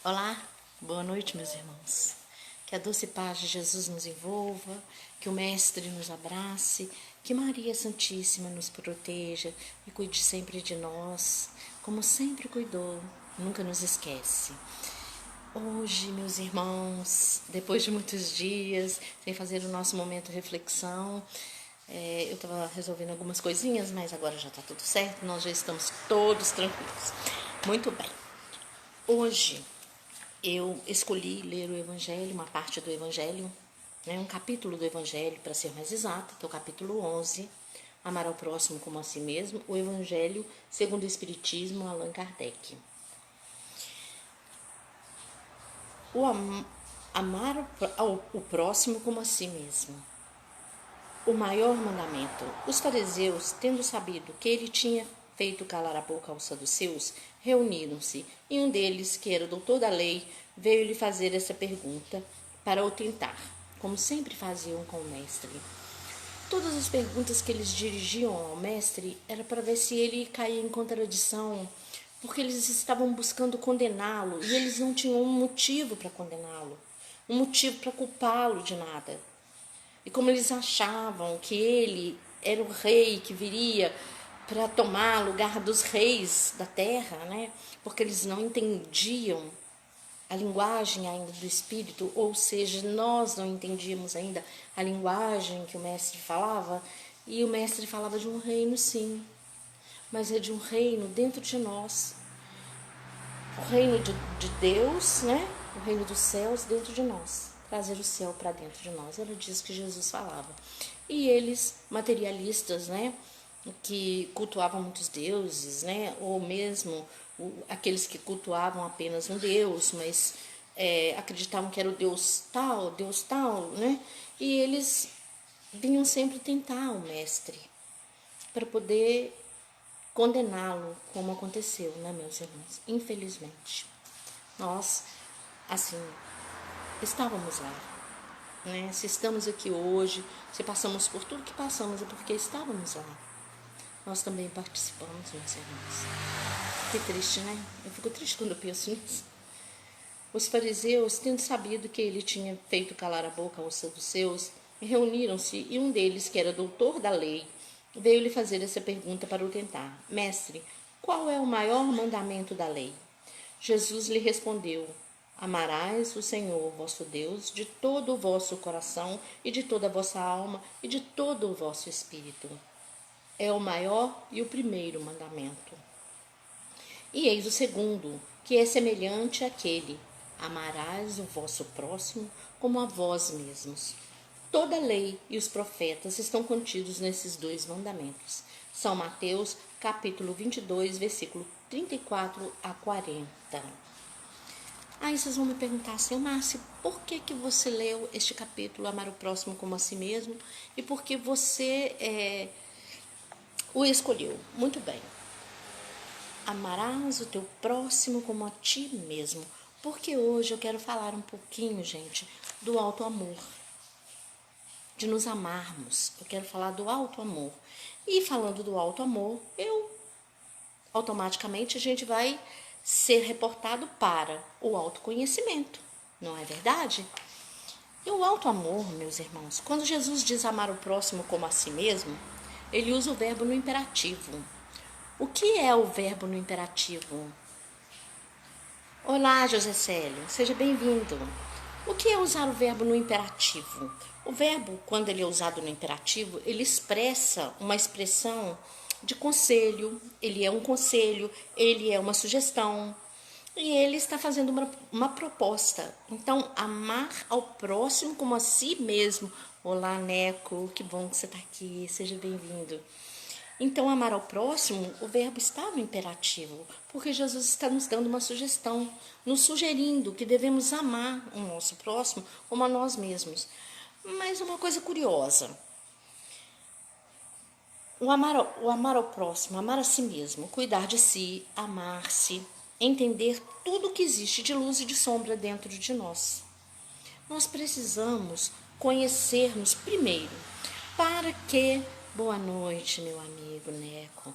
Olá, boa noite, meus irmãos. Que a doce paz de Jesus nos envolva, que o Mestre nos abrace, que Maria Santíssima nos proteja e cuide sempre de nós, como sempre cuidou, nunca nos esquece. Hoje, meus irmãos, depois de muitos dias, sem fazer o nosso momento de reflexão, eu estava resolvendo algumas coisinhas, mas agora já está tudo certo, nós já estamos todos tranquilos. Muito bem. Hoje eu escolhi ler o Evangelho, uma parte do Evangelho, um capítulo do Evangelho, para ser mais exata, que é o capítulo 11, Amar ao Próximo como a Si Mesmo, o Evangelho segundo o Espiritismo, Allan Kardec. Amar o próximo como a si mesmo. O maior mandamento. Os fariseus, tendo sabido que ele tinha feito calar a boca aos saduceus, reuniram-se, e um deles, que era doutor da lei, veio lhe fazer essa pergunta para o tentar, como sempre faziam com o mestre. Todas as perguntas que eles dirigiam ao mestre era para ver se ele caía em contradição, porque eles estavam buscando condená-lo e eles não tinham um motivo para condená-lo, um motivo para culpá-lo de nada. E como eles achavam que ele era o rei que viria para tomar lugar dos reis da terra, porque eles não entendiam a linguagem ainda do Espírito, ou seja, nós não entendíamos ainda a linguagem que o mestre falava, e o mestre falava de um reino, sim, mas é de um reino dentro de nós, o reino de Deus, o reino dos céus dentro de nós, trazer o céu para dentro de nós, era disso que Jesus falava. E eles, materialistas, que cultuavam muitos deuses, ou mesmo aqueles que cultuavam apenas um Deus, mas acreditavam que era o Deus tal, e eles vinham sempre tentar o mestre para poder condená-lo, como aconteceu, meus irmãos? Infelizmente, nós, assim, estávamos lá, Se estamos aqui hoje, se passamos por tudo que passamos, é porque estávamos lá. Nós também participamos, meus irmãos. Que triste, Eu fico triste quando eu penso nisso. Os fariseus, tendo sabido que ele tinha feito calar a boca aos saduceus, reuniram-se e um deles, que era doutor da lei, veio lhe fazer essa pergunta para o tentar. Mestre, qual é o maior mandamento da lei? Jesus lhe respondeu: Amarás o Senhor vosso Deus de todo o vosso coração e de toda a vossa alma e de todo o vosso espírito. É o maior e o primeiro mandamento. E eis o segundo, que é semelhante àquele: amarás o vosso próximo como a vós mesmos. Toda a lei e os profetas estão contidos nesses dois mandamentos. São Mateus, capítulo 22, versículo 34 a 40. Aí vocês vão me perguntar assim: Márcia, por que você leu este capítulo, Amar o Próximo como a Si Mesmo, e por que você o escolheu? Muito bem. Amarás o teu próximo como a ti mesmo. Porque hoje eu quero falar um pouquinho, gente, do alto amor. De nos amarmos. Eu quero falar do alto amor. E falando do alto amor, automaticamente a gente vai ser reportado para o autoconhecimento. Não é verdade? E o alto amor, meus irmãos, quando Jesus diz amar o próximo como a si mesmo, ele usa o verbo no imperativo. O que é o verbo no imperativo? Olá, José Célio, seja bem-vindo. O que é usar o verbo no imperativo? O verbo, quando ele é usado no imperativo, ele expressa uma expressão de conselho, ele é um conselho, ele é uma sugestão, e ele está fazendo uma proposta. Então, amar ao próximo como a si mesmo. Olá, Neco, que bom que você está aqui, seja bem-vindo. Então, amar ao próximo, o verbo está no imperativo, porque Jesus está nos dando uma sugestão, nos sugerindo que devemos amar o nosso próximo como a nós mesmos. Mas uma coisa curiosa, o amar ao próximo, amar a si mesmo, cuidar de si, amar-se, entender tudo que existe de luz e de sombra dentro de nós. Nós precisamos conhecer-nos primeiro, para que... Boa noite, meu amigo Neco.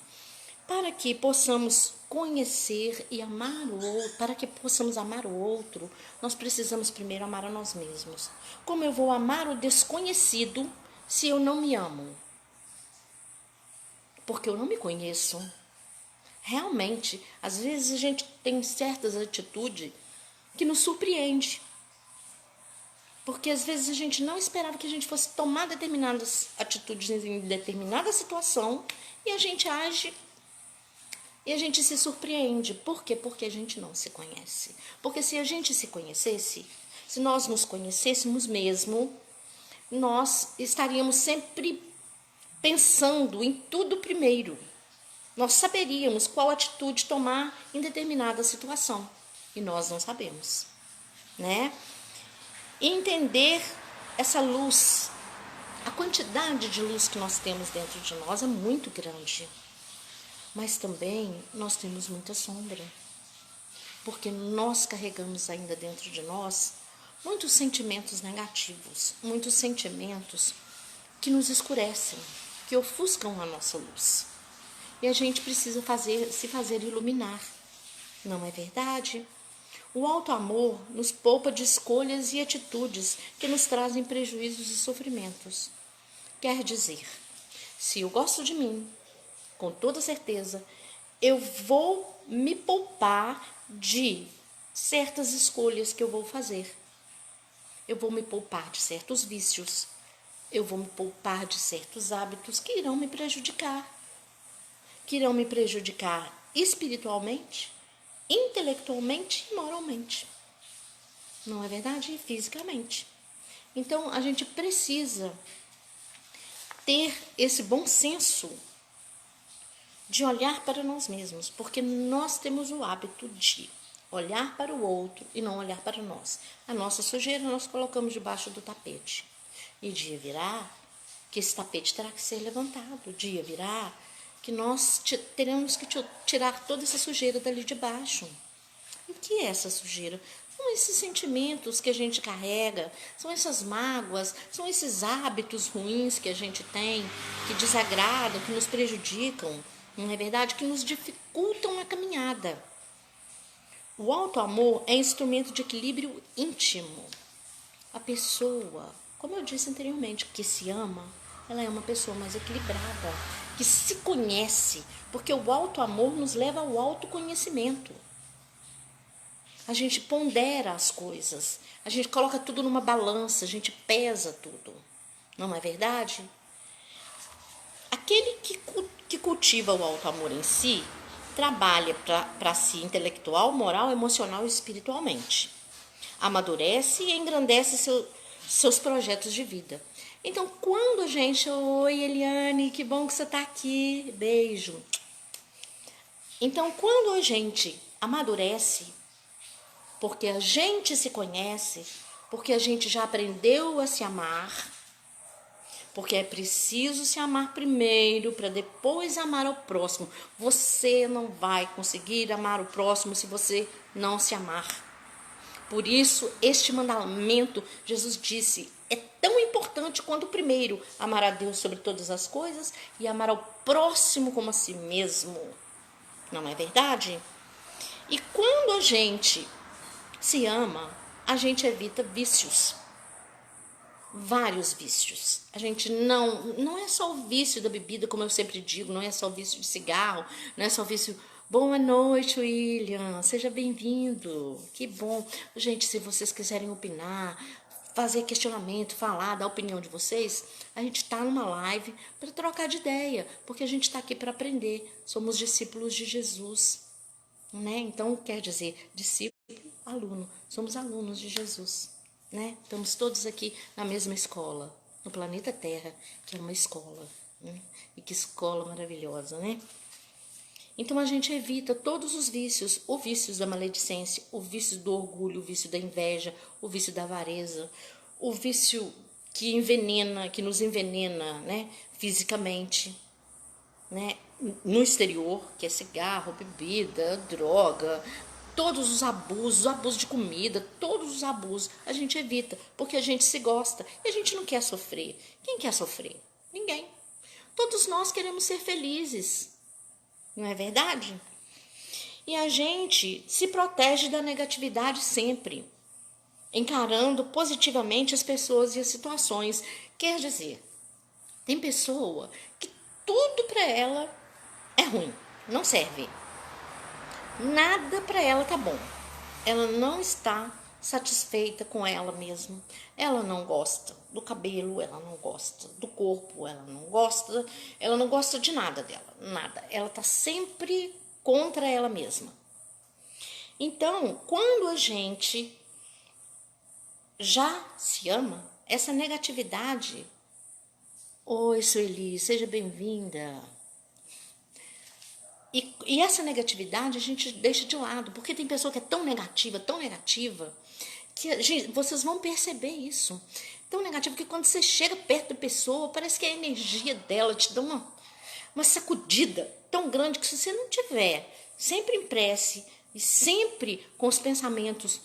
Para que possamos conhecer e amar o outro, para que possamos amar o outro, nós precisamos primeiro amar a nós mesmos. Como eu vou amar o desconhecido se eu não me amo? Porque eu não me conheço. Realmente, às vezes a gente tem certas atitudes que nos surpreende. Porque às vezes a gente não esperava que a gente fosse tomar determinadas atitudes em determinada situação e a gente age e a gente se surpreende. Por quê? Porque a gente não se conhece. Porque se a gente se conhecesse, se nós nos conhecêssemos mesmo, nós estaríamos sempre pensando em tudo primeiro. Nós saberíamos qual atitude tomar em determinada situação. E nós não sabemos, né? E entender essa luz, a quantidade de luz que nós temos dentro de nós é muito grande. Mas também nós temos muita sombra. Porque nós carregamos ainda dentro de nós muitos sentimentos negativos, muitos sentimentos que nos escurecem, que ofuscam a nossa luz. E a gente precisa se fazer iluminar. Não é verdade? O alto amor nos poupa de escolhas e atitudes que nos trazem prejuízos e sofrimentos. Quer dizer, se eu gosto de mim, com toda certeza, eu vou me poupar de certas escolhas que eu vou fazer. Eu vou me poupar de certos vícios. Eu vou me poupar de certos hábitos que irão me prejudicar. Que irão me prejudicar espiritualmente, intelectualmente e moralmente. Não é verdade? Fisicamente. Então, a gente precisa ter esse bom senso de olhar para nós mesmos, porque nós temos o hábito de olhar para o outro e não olhar para nós. A nossa sujeira nós colocamos debaixo do tapete. E dia virá que esse tapete terá que ser levantado. Dia virá que nós teremos que tirar toda essa sujeira dali de baixo. E o que é essa sujeira? São esses sentimentos que a gente carrega, são essas mágoas, são esses hábitos ruins que a gente tem, que desagradam, que nos prejudicam, não é verdade? Que nos dificultam a caminhada. O alto amor é instrumento de equilíbrio íntimo. A pessoa, como eu disse anteriormente, que se ama, ela é uma pessoa mais equilibrada, que se conhece, porque o alto amor nos leva ao autoconhecimento. A gente pondera as coisas, a gente coloca tudo numa balança, a gente pesa tudo, não é verdade? Aquele que cultiva o alto amor em si, trabalha para si intelectual, moral, emocional e espiritualmente. Amadurece e engrandece seus projetos de vida. Então, quando a gente... Oi, Eliane, que bom que você está aqui. Beijo. Então, quando a gente amadurece, porque a gente se conhece, porque a gente já aprendeu a se amar, porque é preciso se amar primeiro para depois amar ao próximo. Você não vai conseguir amar o próximo se você não se amar. Por isso, este mandamento, Jesus disse, é tão importante quanto o primeiro, amar a Deus sobre todas as coisas e amar ao próximo como a si mesmo. Não é verdade? E quando a gente se ama, a gente evita vícios. Vários vícios. A gente não é só o vício da bebida, como eu sempre digo, não é só o vício de cigarro, não é só o vício... Boa noite, William, seja bem-vindo, que bom. Gente, se vocês quiserem opinar, fazer questionamento, falar da opinião de vocês, a gente está numa live para trocar de ideia, porque a gente está aqui para aprender, somos discípulos de Jesus, né? Então, quer dizer, discípulo, aluno, somos alunos de Jesus, né? Estamos todos aqui na mesma escola, no planeta Terra, que é uma escola, né? E que escola maravilhosa, né? Então a gente evita todos os vícios, o vício da maledicência, o vício do orgulho, o vício da inveja, o vício da avareza, o vício que envenena, que nos envenena, né, fisicamente, né, no exterior, que é cigarro, bebida, droga, todos os abuso de comida, todos os abusos, a gente evita, porque a gente se gosta e a gente não quer sofrer. Quem quer sofrer? Ninguém. Todos nós queremos ser felizes. não é verdade? E a gente se protege da negatividade sempre, encarando positivamente as pessoas e as situações. Quer dizer, tem pessoa que tudo para ela é ruim, não serve. Nada para ela tá bom. Ela não está satisfeita com ela mesma. Ela não gosta do cabelo, ela não gosta do corpo, ela não gosta de nada dela, nada. Ela tá sempre contra ela mesma. Então, quando a gente já se ama, essa negatividade... Oi, Sueli, seja bem-vinda. E essa negatividade a gente deixa de lado, porque tem pessoa que é tão negativa, que gente, vocês vão perceber isso. Tão negativa que quando você chega perto da pessoa, parece que a energia dela te dá uma sacudida tão grande que se você não tiver sempre em prece e sempre com os pensamentos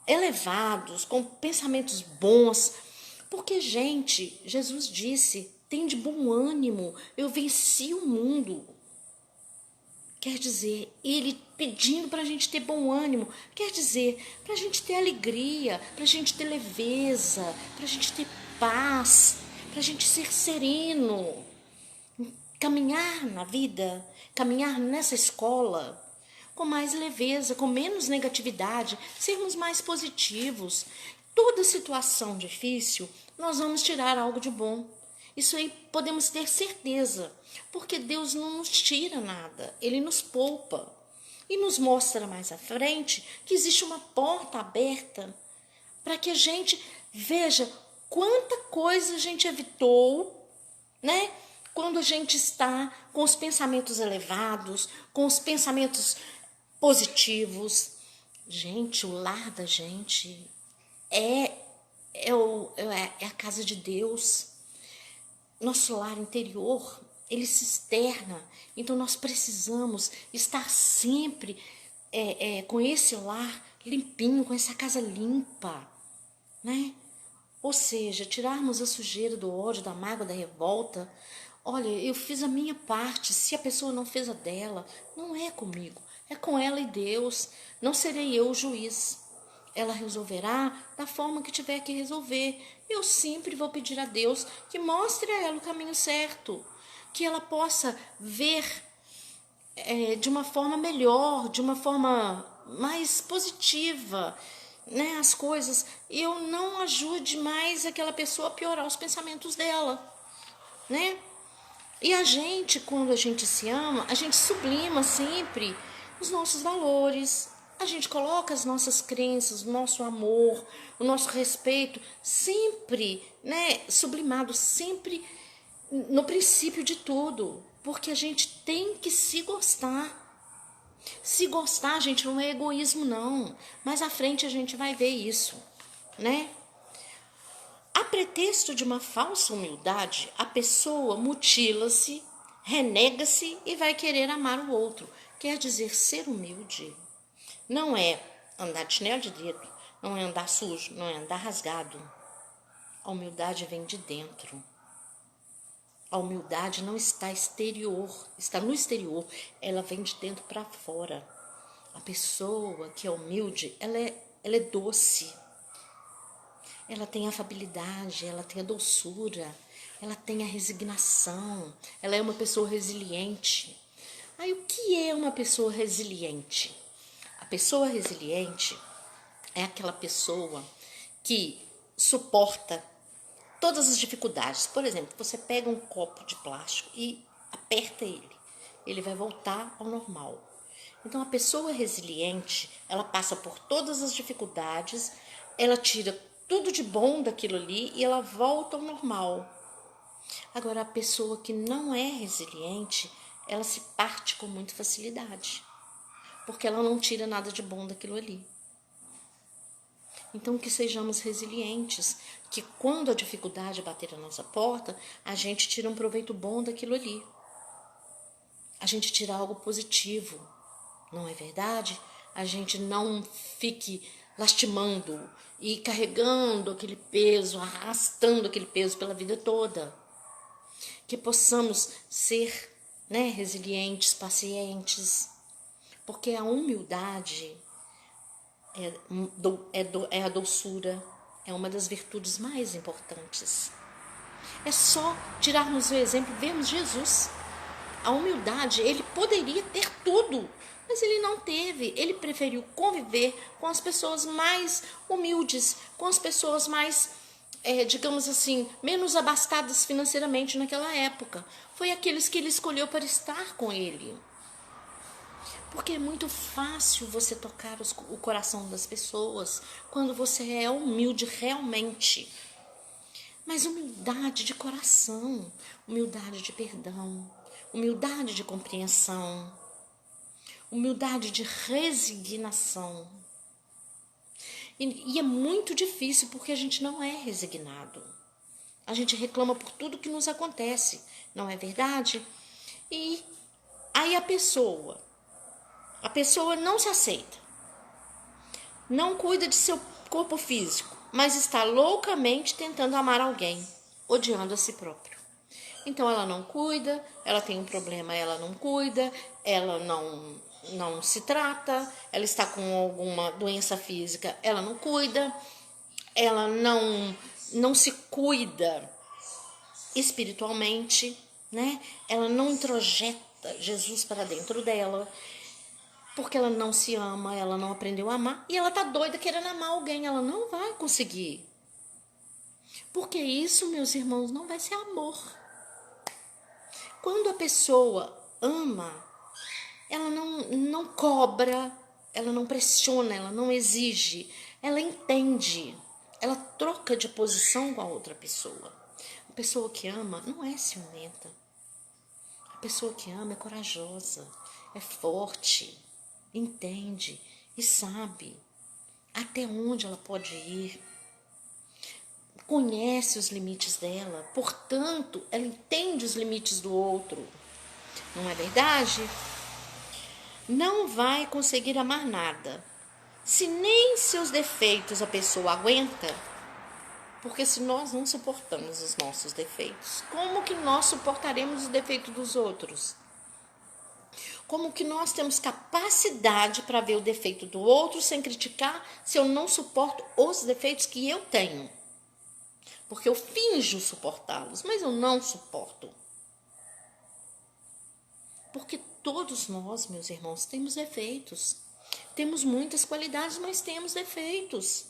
elevados, com pensamentos bons, porque, gente, Jesus disse, tem de bom ânimo, eu venci o mundo. Quer dizer, ele pedindo para a gente ter bom ânimo, quer dizer, para a gente ter alegria, para a gente ter leveza, para a gente ter paz, para a gente ser sereno, caminhar na vida, caminhar nessa escola com mais leveza, com menos negatividade, sermos mais positivos. Toda situação difícil, nós vamos tirar algo de bom. Isso aí podemos ter certeza, porque Deus não nos tira nada, Ele nos poupa. E nos mostra mais à frente que existe uma porta aberta para que a gente veja quanta coisa a gente evitou, né? Quando a gente está com os pensamentos elevados, com os pensamentos positivos. Gente, o lar da gente é a casa de Deus. Nosso lar interior, ele se externa. Então, nós precisamos estar sempre com esse lar limpinho, com essa casa limpa, né? Ou seja, tirarmos a sujeira do ódio, da mágoa, da revolta. Olha, eu fiz a minha parte. Se a pessoa não fez a dela, não é comigo, é com ela e Deus. Não serei eu o juiz. Ela resolverá da forma que tiver que resolver. Eu sempre vou pedir a Deus que mostre a ela o caminho certo, que ela possa ver de uma forma melhor, de uma forma mais positiva, né, as coisas. E eu não ajude mais aquela pessoa a piorar os pensamentos dela, né? E a gente, quando a gente se ama, a gente sublima sempre os nossos valores. A gente coloca as nossas crenças, o nosso amor, o nosso respeito, sempre, né, sublimado, sempre no princípio de tudo. Porque a gente tem que se gostar. Se gostar, gente, não é egoísmo, não. Mais à frente a gente vai ver isso, né? A pretexto de uma falsa humildade, a pessoa mutila-se, renega-se e vai querer amar o outro. Quer dizer, ser humilde não é andar de chinelo de dedo, não é andar sujo, não é andar rasgado. A humildade vem de dentro. A humildade não está exterior, está no exterior, ela vem de dentro para fora. A pessoa que é humilde, ela é doce. Ela tem afabilidade, ela tem a doçura, ela tem a resignação, ela é uma pessoa resiliente. Aí, o que é uma pessoa resiliente? A pessoa resiliente é aquela pessoa que suporta todas as dificuldades. Por exemplo, você pega um copo de plástico e aperta ele vai voltar ao normal. Então, a pessoa resiliente, ela passa por todas as dificuldades, ela tira tudo de bom daquilo ali e ela volta ao normal. Agora, a pessoa que não é resiliente, ela se parte com muita facilidade, porque ela não tira nada de bom daquilo ali. Então, que sejamos resilientes, que quando a dificuldade bater na nossa porta, a gente tira um proveito bom daquilo ali. A gente tira algo positivo, não é verdade? A gente não fique lastimando e carregando aquele peso, arrastando aquele peso pela vida toda. Que possamos ser né? Resilientes, pacientes. Porque a humildade é a doçura, é uma das virtudes mais importantes. É só tirarmos o exemplo, vermos Jesus. A humildade, ele poderia ter tudo, mas ele não teve. Ele preferiu conviver com as pessoas mais humildes, com as pessoas mais, digamos assim, menos abastadas financeiramente naquela época. Foi aqueles que ele escolheu para estar com ele. Porque é muito fácil você tocar o coração das pessoas quando você é humilde realmente. Mas humildade de coração, humildade de perdão, humildade de compreensão, humildade de resignação. E é muito difícil porque a gente não é resignado. A gente reclama por tudo que nos acontece, não é verdade? E aí a pessoa não se aceita, não cuida de seu corpo físico, mas está loucamente tentando amar alguém, odiando a si próprio. Então ela não cuida, ela tem um problema, ela não cuida, ela não se trata, ela está com alguma doença física, ela não cuida, ela não se cuida espiritualmente, né? Ela não introjeta Jesus para dentro dela, porque ela não se ama, ela não aprendeu a amar, e ela tá doida querendo amar alguém, ela não vai conseguir. Porque isso, meus irmãos, não vai ser amor. Quando a pessoa ama, ela não cobra, ela não pressiona, ela não exige, ela entende, ela troca de posição com a outra pessoa. A pessoa que ama não é ciumenta. A pessoa que ama é corajosa, é forte, entende e sabe até onde ela pode ir. Conhece os limites dela, portanto, ela entende os limites do outro. Não é verdade? Não vai conseguir amar nada se nem seus defeitos a pessoa aguenta, porque se nós não suportamos os nossos defeitos, como que nós suportaremos os defeitos dos outros? Como que nós temos capacidade para ver o defeito do outro sem criticar se eu não suporto os defeitos que eu tenho? Porque eu finjo suportá-los, mas eu não suporto. Porque todos nós, meus irmãos, temos defeitos. Temos muitas qualidades, mas temos defeitos.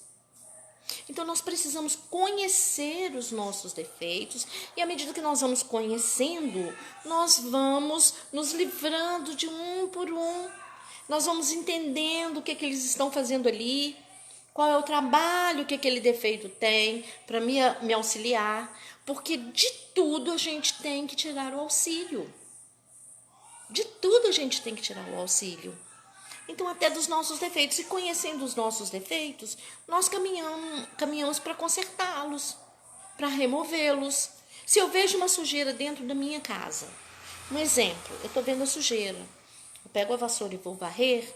Então nós precisamos conhecer os nossos defeitos e à medida que nós vamos conhecendo, nós vamos nos livrando de um por um. Nós vamos entendendo o que eles estão fazendo ali, qual é o trabalho que aquele defeito tem para me auxiliar, porque de tudo a gente tem que tirar o auxílio. De tudo a gente tem que tirar o auxílio. Então, até dos nossos defeitos. E conhecendo os nossos defeitos, nós caminhamos para consertá-los, para removê-los. Se eu vejo uma sujeira dentro da minha casa, um exemplo, eu estou vendo a sujeira, eu pego a vassoura e vou varrer,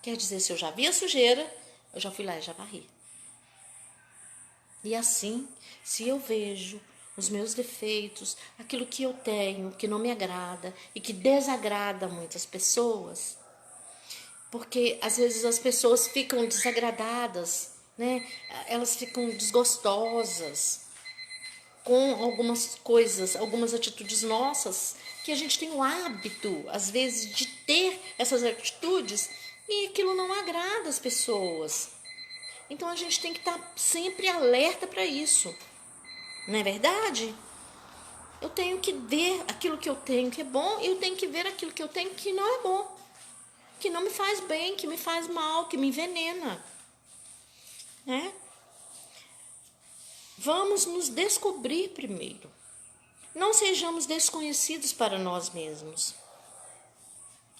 quer dizer, se eu já vi a sujeira, eu já fui lá e já varri. E assim, se eu vejo os meus defeitos, aquilo que eu tenho, que não me agrada e que desagrada muitas pessoas, porque às vezes as pessoas ficam desagradadas, né? Elas ficam desgostosas com algumas coisas, algumas atitudes nossas, que a gente tem o hábito, às vezes, de ter essas atitudes e aquilo não agrada as pessoas. Então a gente tem que estar sempre alerta para isso, não é verdade? Eu tenho que ver aquilo que eu tenho que é bom e eu tenho que ver aquilo que eu tenho que não é bom, que não me faz bem, que me faz mal, que me envenena, né? Vamos nos descobrir primeiro. Não sejamos desconhecidos para nós mesmos.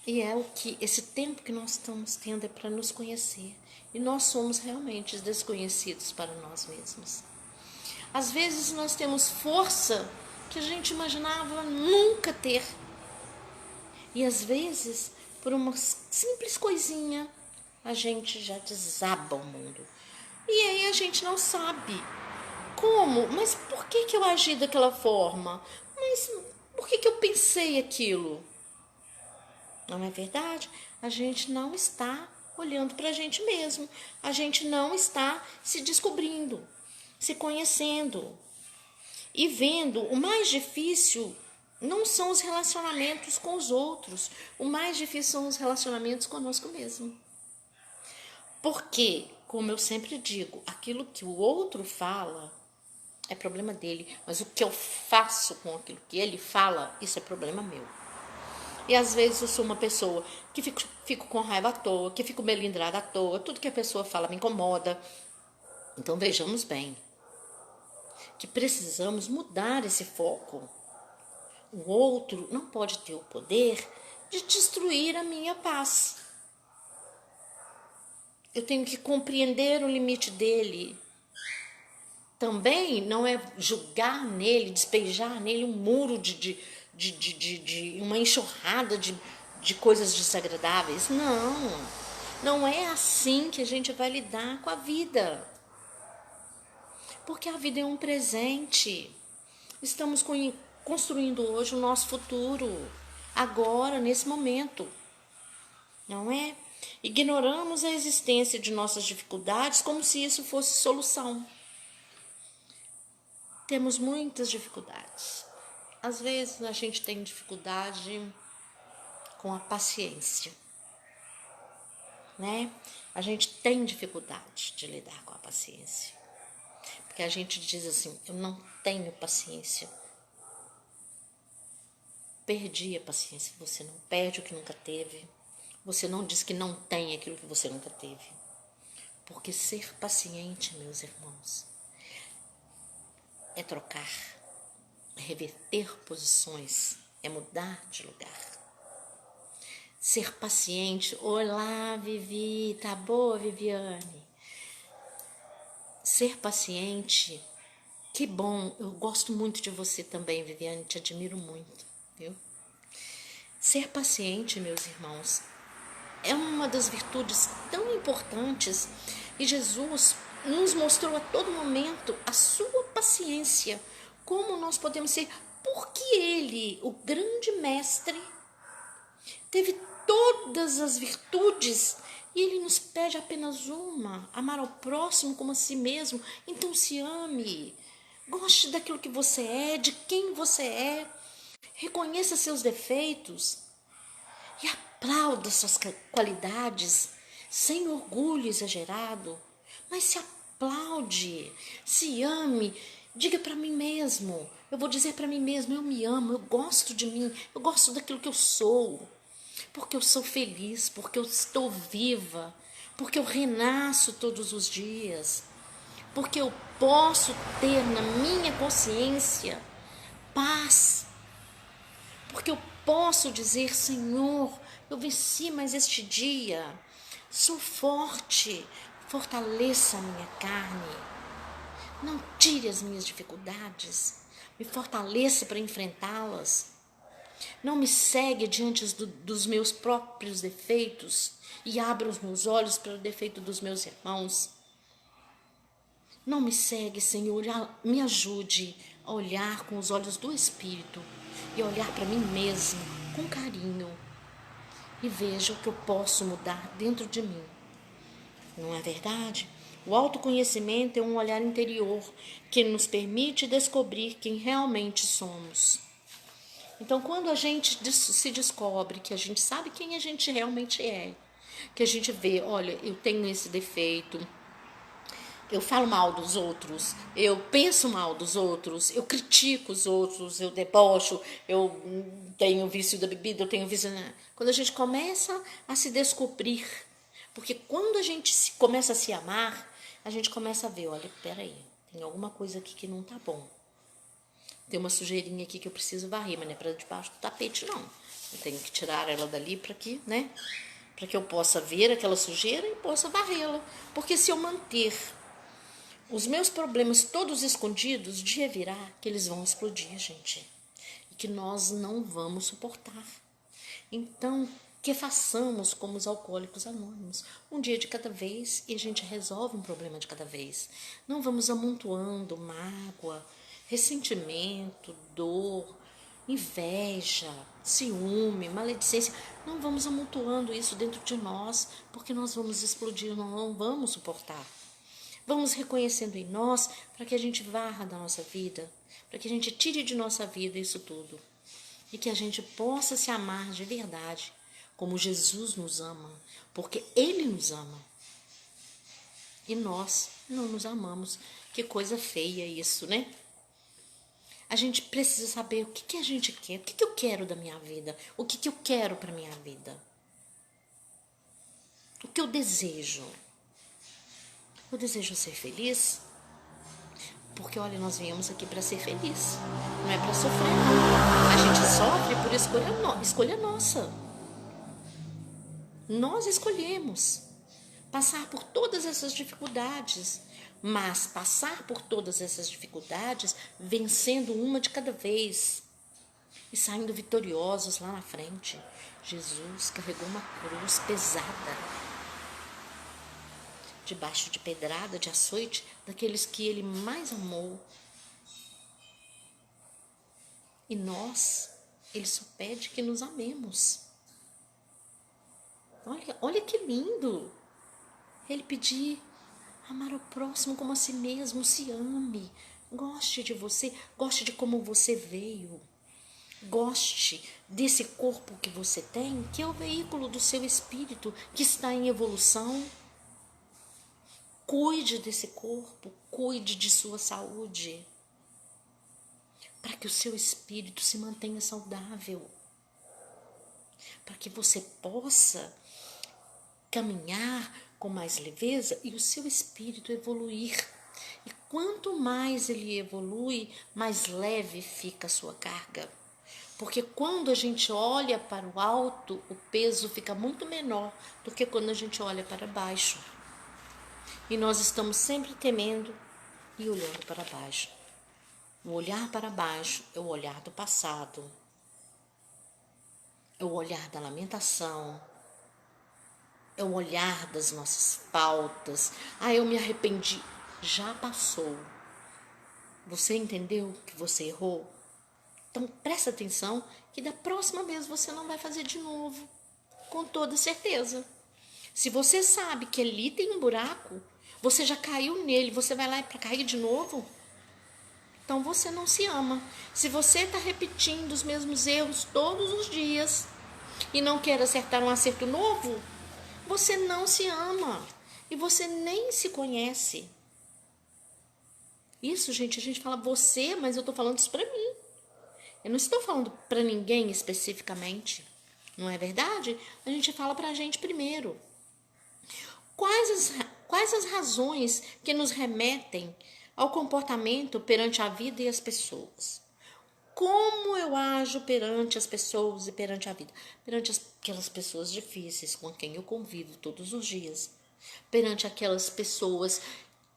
E é o que esse tempo que nós estamos tendo é para nos conhecer. E nós somos realmente desconhecidos para nós mesmos. Às vezes nós temos força que a gente imaginava nunca ter. E às vezes, por uma simples coisinha, a gente já desaba o mundo. E aí a gente não sabe como, mas por que eu agi daquela forma? Mas Por que eu pensei aquilo? Não é verdade? A gente não está olhando para a gente mesmo. A gente não está se descobrindo, se conhecendo e vendo. O mais difícil não são os relacionamentos com os outros. O mais difícil são os relacionamentos conosco mesmo. Porque, como eu sempre digo, aquilo que o outro fala é problema dele, mas o que eu faço com aquilo que ele fala, isso é problema meu. E às vezes eu sou uma pessoa que fico com raiva à toa, que fico melindrada à toa, tudo que a pessoa fala me incomoda. Então vejamos bem, que precisamos mudar esse foco. O outro não pode ter o poder de destruir a minha paz. Eu tenho que compreender o limite dele. Também não é julgar nele, despejar nele um muro de uma enxurrada de coisas desagradáveis. Não é assim que a gente vai lidar com a vida. Porque a vida é um presente. Estamos construindo hoje o nosso futuro, agora, nesse momento. Não é? Ignoramos a existência de nossas dificuldades como se isso fosse solução. Temos muitas dificuldades. Às vezes a gente tem dificuldade com a paciência, né? A gente tem dificuldade de lidar com a paciência. Porque a gente diz assim, eu não tenho paciência. Perdi a paciência. Você não perde o que nunca teve. Você não diz que não tem aquilo que você nunca teve. Porque ser paciente, meus irmãos, é trocar, é reverter posições, é mudar de lugar. Ser paciente. Olá, Vivi. Tá boa, Viviane? Ser paciente. Que bom. Eu gosto muito de você também, Viviane. Te admiro muito, viu? Ser paciente, meus irmãos, é uma das virtudes tão importantes. E Jesus nos mostrou a todo momento a sua paciência. Como nós podemos ser. Porque ele, o grande mestre, teve todas as virtudes e ele nos pede apenas uma: amar ao próximo como a si mesmo. Então se ame, goste daquilo que você é, de quem você é, reconheça seus defeitos e aplauda suas qualidades sem orgulho exagerado, mas se aplaude, se ame. Diga para mim mesmo, eu vou dizer para mim mesmo, eu me amo, eu gosto de mim, eu gosto daquilo que eu sou. Porque eu sou feliz, porque eu estou viva, porque eu renasço todos os dias, porque eu posso ter na minha consciência paz, porque eu posso dizer, Senhor, eu venci mais este dia, sou forte, fortaleça a minha carne, não tire as minhas dificuldades, me fortaleça para enfrentá-las. Não me segue diante dos meus próprios defeitos e abra os meus olhos para o defeito dos meus irmãos. Não me segue, Senhor, me ajude a olhar com os olhos do Espírito e olhar para mim mesmo com carinho e veja o que eu posso mudar dentro de mim. Não é verdade? O autoconhecimento é um olhar interior que nos permite descobrir quem realmente somos. Então, quando a gente se descobre, que a gente sabe quem a gente realmente é, que a gente vê, olha, eu tenho esse defeito, eu falo mal dos outros, eu penso mal dos outros, eu critico os outros, eu debocho, eu tenho vício da bebida, eu tenho vício... Quando a gente começa a se descobrir, porque quando a gente começa a se amar, a gente começa a ver, olha, peraí, tem alguma coisa aqui que não tá bom. Tem uma sujeirinha aqui que eu preciso varrer, mas não é para debaixo do tapete, não. Eu tenho que tirar ela dali para que, né? Para que eu possa ver aquela sujeira e possa varrê-la. Porque se eu manter os meus problemas todos escondidos, dia virá que eles vão explodir, gente. E que nós não vamos suportar. Então, que façamos como os alcoólicos anônimos. Um dia de cada vez e a gente resolve um problema de cada vez. Não vamos amontoando mágoa, ressentimento, dor, inveja, ciúme, maledicência. Não vamos amontoando isso dentro de nós, porque nós vamos explodir, não vamos suportar. Vamos reconhecendo em nós para que a gente varra da nossa vida, para que a gente tire de nossa vida isso tudo. E que a gente possa se amar de verdade, como Jesus nos ama, porque Ele nos ama. E nós não nos amamos. Que coisa feia isso, né? A gente precisa saber o que a gente quer, o que eu quero da minha vida, o que eu quero para minha vida. O que eu desejo. Eu desejo ser feliz, porque olha, nós viemos aqui para ser feliz, não é para sofrer, não. A gente sofre por escolha nossa. Nós escolhemos passar por todas essas dificuldades, mas passar por todas essas dificuldades vencendo uma de cada vez e saindo vitoriosos lá na frente. Jesus carregou uma cruz pesada, debaixo de pedrada, de açoite, daqueles que ele mais amou. E nós, ele só pede que nos amemos. Olha que lindo. Ele pedir amar o próximo como a si mesmo, se ame. Goste de você, goste de como você veio. Goste desse corpo que você tem, que é o veículo do seu espírito, que está em evolução. Cuide desse corpo, cuide de sua saúde, para que o seu espírito se mantenha saudável, para que você possa caminhar com mais leveza e o seu espírito evoluir. E quanto mais ele evolui, mais leve fica a sua carga. Porque quando a gente olha para o alto, o peso fica muito menor do que quando a gente olha para baixo. E nós estamos sempre temendo e olhando para baixo. O olhar para baixo é o olhar do passado, é o olhar da lamentação, é o olhar das nossas faltas. Eu me arrependi. Já passou. Você entendeu que você errou? Então presta atenção que da próxima vez você não vai fazer de novo, com toda certeza. Se você sabe que ali tem um buraco, você já caiu nele, você vai lá para cair de novo? Então você não se ama. Se você está repetindo os mesmos erros todos os dias e não quer acertar um acerto novo, você não se ama e você nem se conhece. Isso, gente, a gente fala você, mas eu estou falando isso para mim. Eu não estou falando para ninguém especificamente. Não é verdade? A gente fala para a gente primeiro. Quais as razões que nos remetem ao comportamento perante a vida e as pessoas? Como eu ajo perante as pessoas e perante a vida? Perante aquelas pessoas difíceis com quem eu convivo todos os dias. Perante aquelas pessoas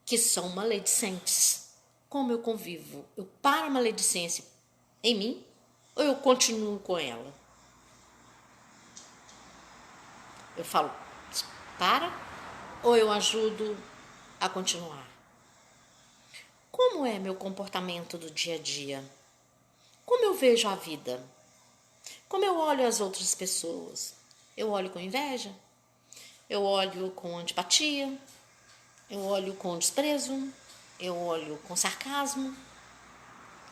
que são maledicentes. Como eu convivo? Eu paro a maledicência em mim ou eu continuo com ela? Eu falo, para, ou eu ajudo a continuar? Como é meu comportamento do dia a dia? Como eu vejo a vida? Como eu olho as outras pessoas? Eu olho com inveja? Eu olho com antipatia? Eu olho com desprezo? Eu olho com sarcasmo?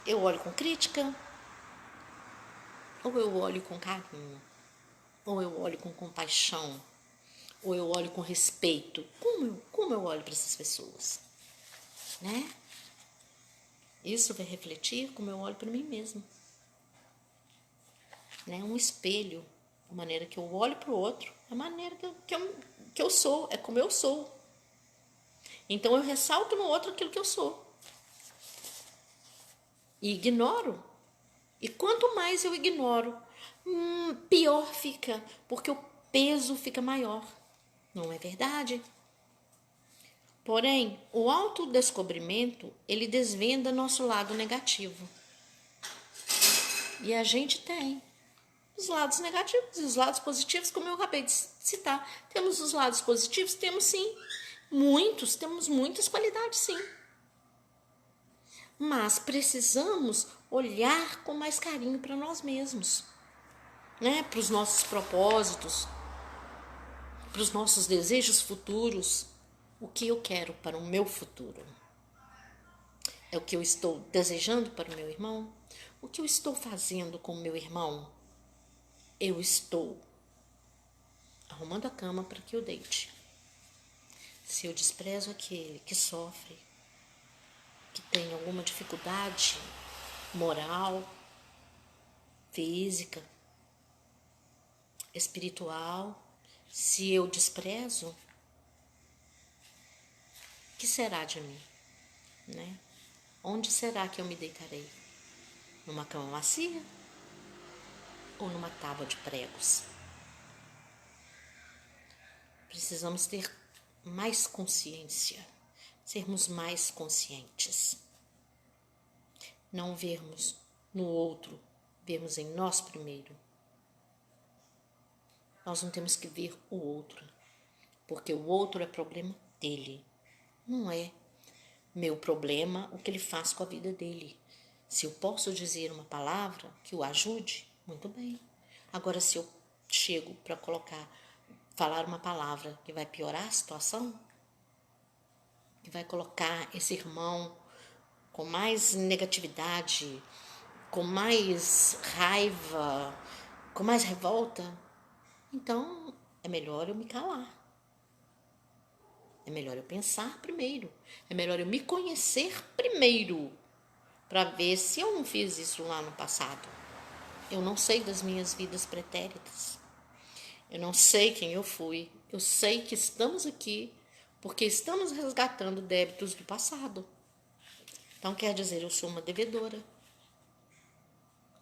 Eu olho com crítica? Ou eu olho com carinho? Ou eu olho com compaixão? Ou eu olho com respeito? Como eu olho para essas pessoas? Né? Isso vai refletir como eu olho para mim mesmo. Né? Um espelho, a maneira que eu olho para o outro, a maneira que eu sou, é como eu sou. Então eu ressalto no outro aquilo que eu sou. E ignoro. E quanto mais eu ignoro, pior fica, porque o peso fica maior. Não é verdade? Porém, o autodescobrimento, ele desvenda nosso lado negativo. E a gente tem os lados negativos e os lados positivos, como eu acabei de citar. Temos os lados positivos? Temos sim. Temos muitas qualidades sim. mas precisamos olhar com mais carinho para nós mesmos, né? Para os nossos propósitos, para os nossos desejos futuros. O que eu quero para o meu futuro? É o que eu estou desejando para o meu irmão? O que eu estou fazendo com o meu irmão? Eu estou arrumando a cama para que eu deite. Se eu desprezo aquele que sofre, que tem alguma dificuldade moral, física, espiritual, se eu desprezo, o que será de mim, né? Onde será que eu me deitarei? Numa cama macia ou numa tábua de pregos? Precisamos ter mais consciência, sermos mais conscientes. Não vermos no outro, vermos em nós primeiro. Nós não temos que ver o outro, porque o outro é problema dele. Não é meu problema o que ele faz com a vida dele. Se eu posso dizer uma palavra que o ajude, muito bem. Agora, se eu chego para falar uma palavra que vai piorar a situação, que vai colocar esse irmão com mais negatividade, com mais raiva, com mais revolta, então é melhor eu me calar. É melhor eu pensar primeiro. É melhor eu me conhecer primeiro, para ver se eu não fiz isso lá no passado. Eu não sei das minhas vidas pretéritas. Eu não sei quem eu fui. Eu sei que estamos aqui porque estamos resgatando débitos do passado. Então quer dizer, eu sou uma devedora.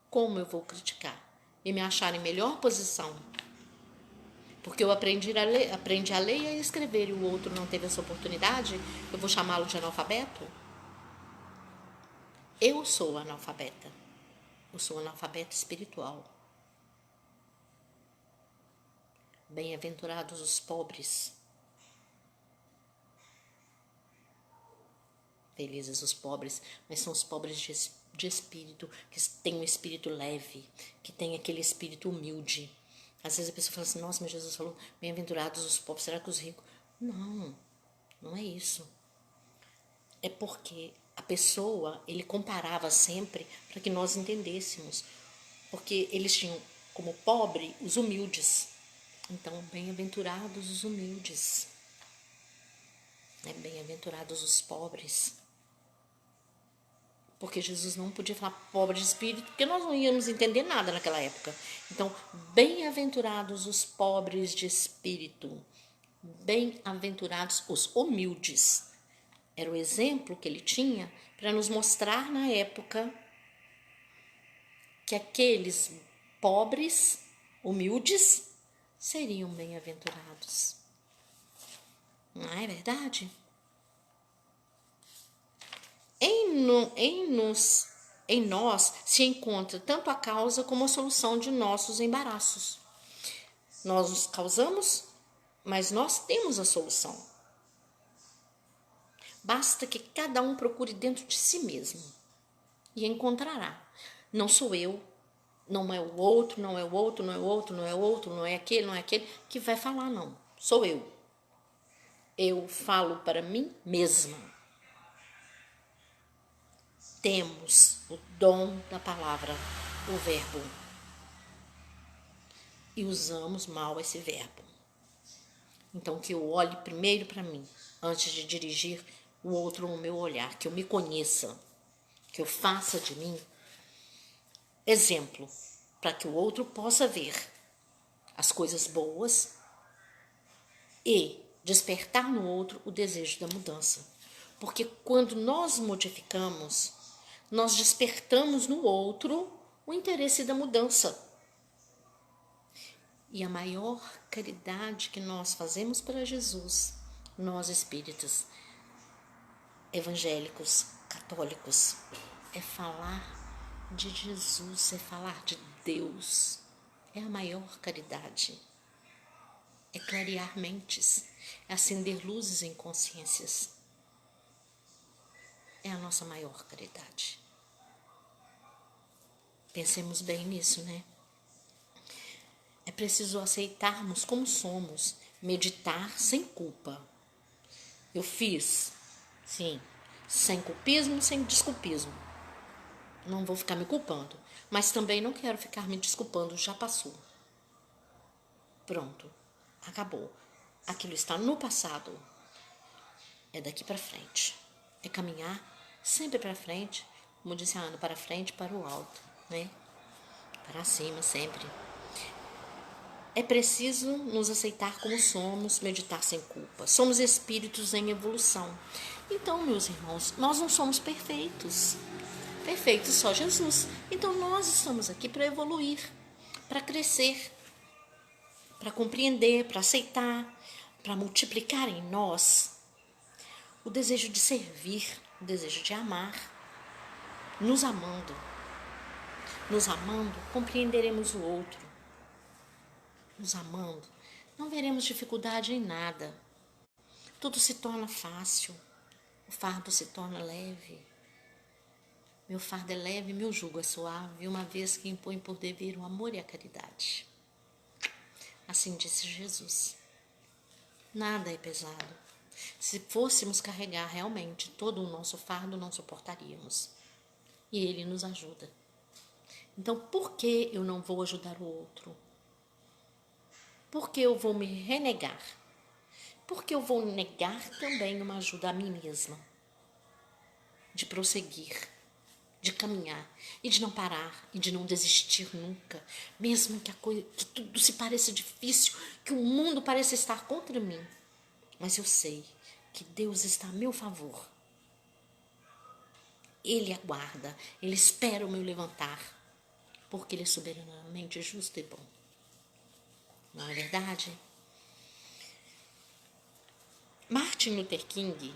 Como eu vou criticar e me achar em melhor posição? Porque eu aprendi a ler e a escrever e o outro não teve essa oportunidade, eu vou chamá-lo de analfabeto? Eu sou analfabeta. Eu sou analfabeta espiritual. Bem-aventurados os pobres. Felizes os pobres, mas são os pobres de espírito, que têm um espírito leve, que têm aquele espírito humilde. Às vezes a pessoa fala assim, nossa, mas Jesus falou, bem-aventurados os pobres, será que os ricos? Não, não é isso. É porque a pessoa, ele comparava sempre para que nós entendêssemos. Porque eles tinham como pobre os humildes. Então, bem-aventurados os humildes. Né? Bem-aventurados os pobres. Porque Jesus não podia falar pobre de espírito, porque nós não íamos entender nada naquela época. Então, bem-aventurados os pobres de espírito. Bem-aventurados os humildes. Era o exemplo que ele tinha para nos mostrar na época que aqueles pobres, humildes, seriam bem-aventurados. Não é verdade? Em nós se encontra tanto a causa como a solução de nossos embaraços. Nós os causamos, mas nós temos a solução. Basta que cada um procure dentro de si mesmo e encontrará. Não sou eu, não é o outro, não é o outro, não é o outro, não é o outro, não é aquele, não é aquele que vai falar, não. Sou eu. Eu falo para mim mesma. Temos o dom da palavra, o verbo. E usamos mal esse verbo. Então, que eu olhe primeiro para mim, antes de dirigir o outro no meu olhar, que eu me conheça, que eu faça de mim exemplo, para que o outro possa ver as coisas boas e despertar no outro o desejo da mudança. Porque quando nós modificamos, nós despertamos no outro o interesse da mudança. E a maior caridade que nós fazemos para Jesus, nós espíritas, evangélicos, católicos, é falar de Jesus, é falar de Deus. É a maior caridade. É clarear mentes, é acender luzes em consciências. é a nossa maior caridade. Pensemos bem nisso, né? É preciso aceitarmos como somos, meditar sem culpa. Eu fiz, sim, sem culpismo, sem desculpismo. Não vou ficar me culpando, mas também não quero ficar me desculpando, já passou. Pronto, acabou. Aquilo está no passado. É daqui para frente. É caminhar sempre para frente, como disse a Ana, para frente, para o alto, né? Para cima sempre. É preciso nos aceitar como somos, meditar sem culpa. Somos espíritos em evolução. Então, meus irmãos, nós não somos perfeitos. Perfeito só Jesus. Então, nós estamos aqui para evoluir, para crescer, para compreender, para aceitar, para multiplicar em nós o desejo de servir, o desejo de amar. Nos amando, compreenderemos o outro. Nos amando, não veremos dificuldade em nada. Tudo se torna fácil, o fardo se torna leve. Meu fardo é leve, meu jugo é suave, uma vez que impõe por dever o amor e a caridade. Assim disse Jesus. Nada é pesado. Se fôssemos carregar realmente todo o nosso fardo, não suportaríamos. E Ele nos ajuda. Então, por que eu não vou ajudar o outro? Por que eu vou me renegar? Porque eu vou negar também uma ajuda a mim mesma. De prosseguir, de caminhar e de não parar e de não desistir nunca. Mesmo que tudo se pareça difícil, que o mundo pareça estar contra mim. Mas eu sei que Deus está a meu favor. Ele aguarda, Ele espera o meu levantar, porque Ele é soberanamente justo e bom. Não é verdade? Martin Luther King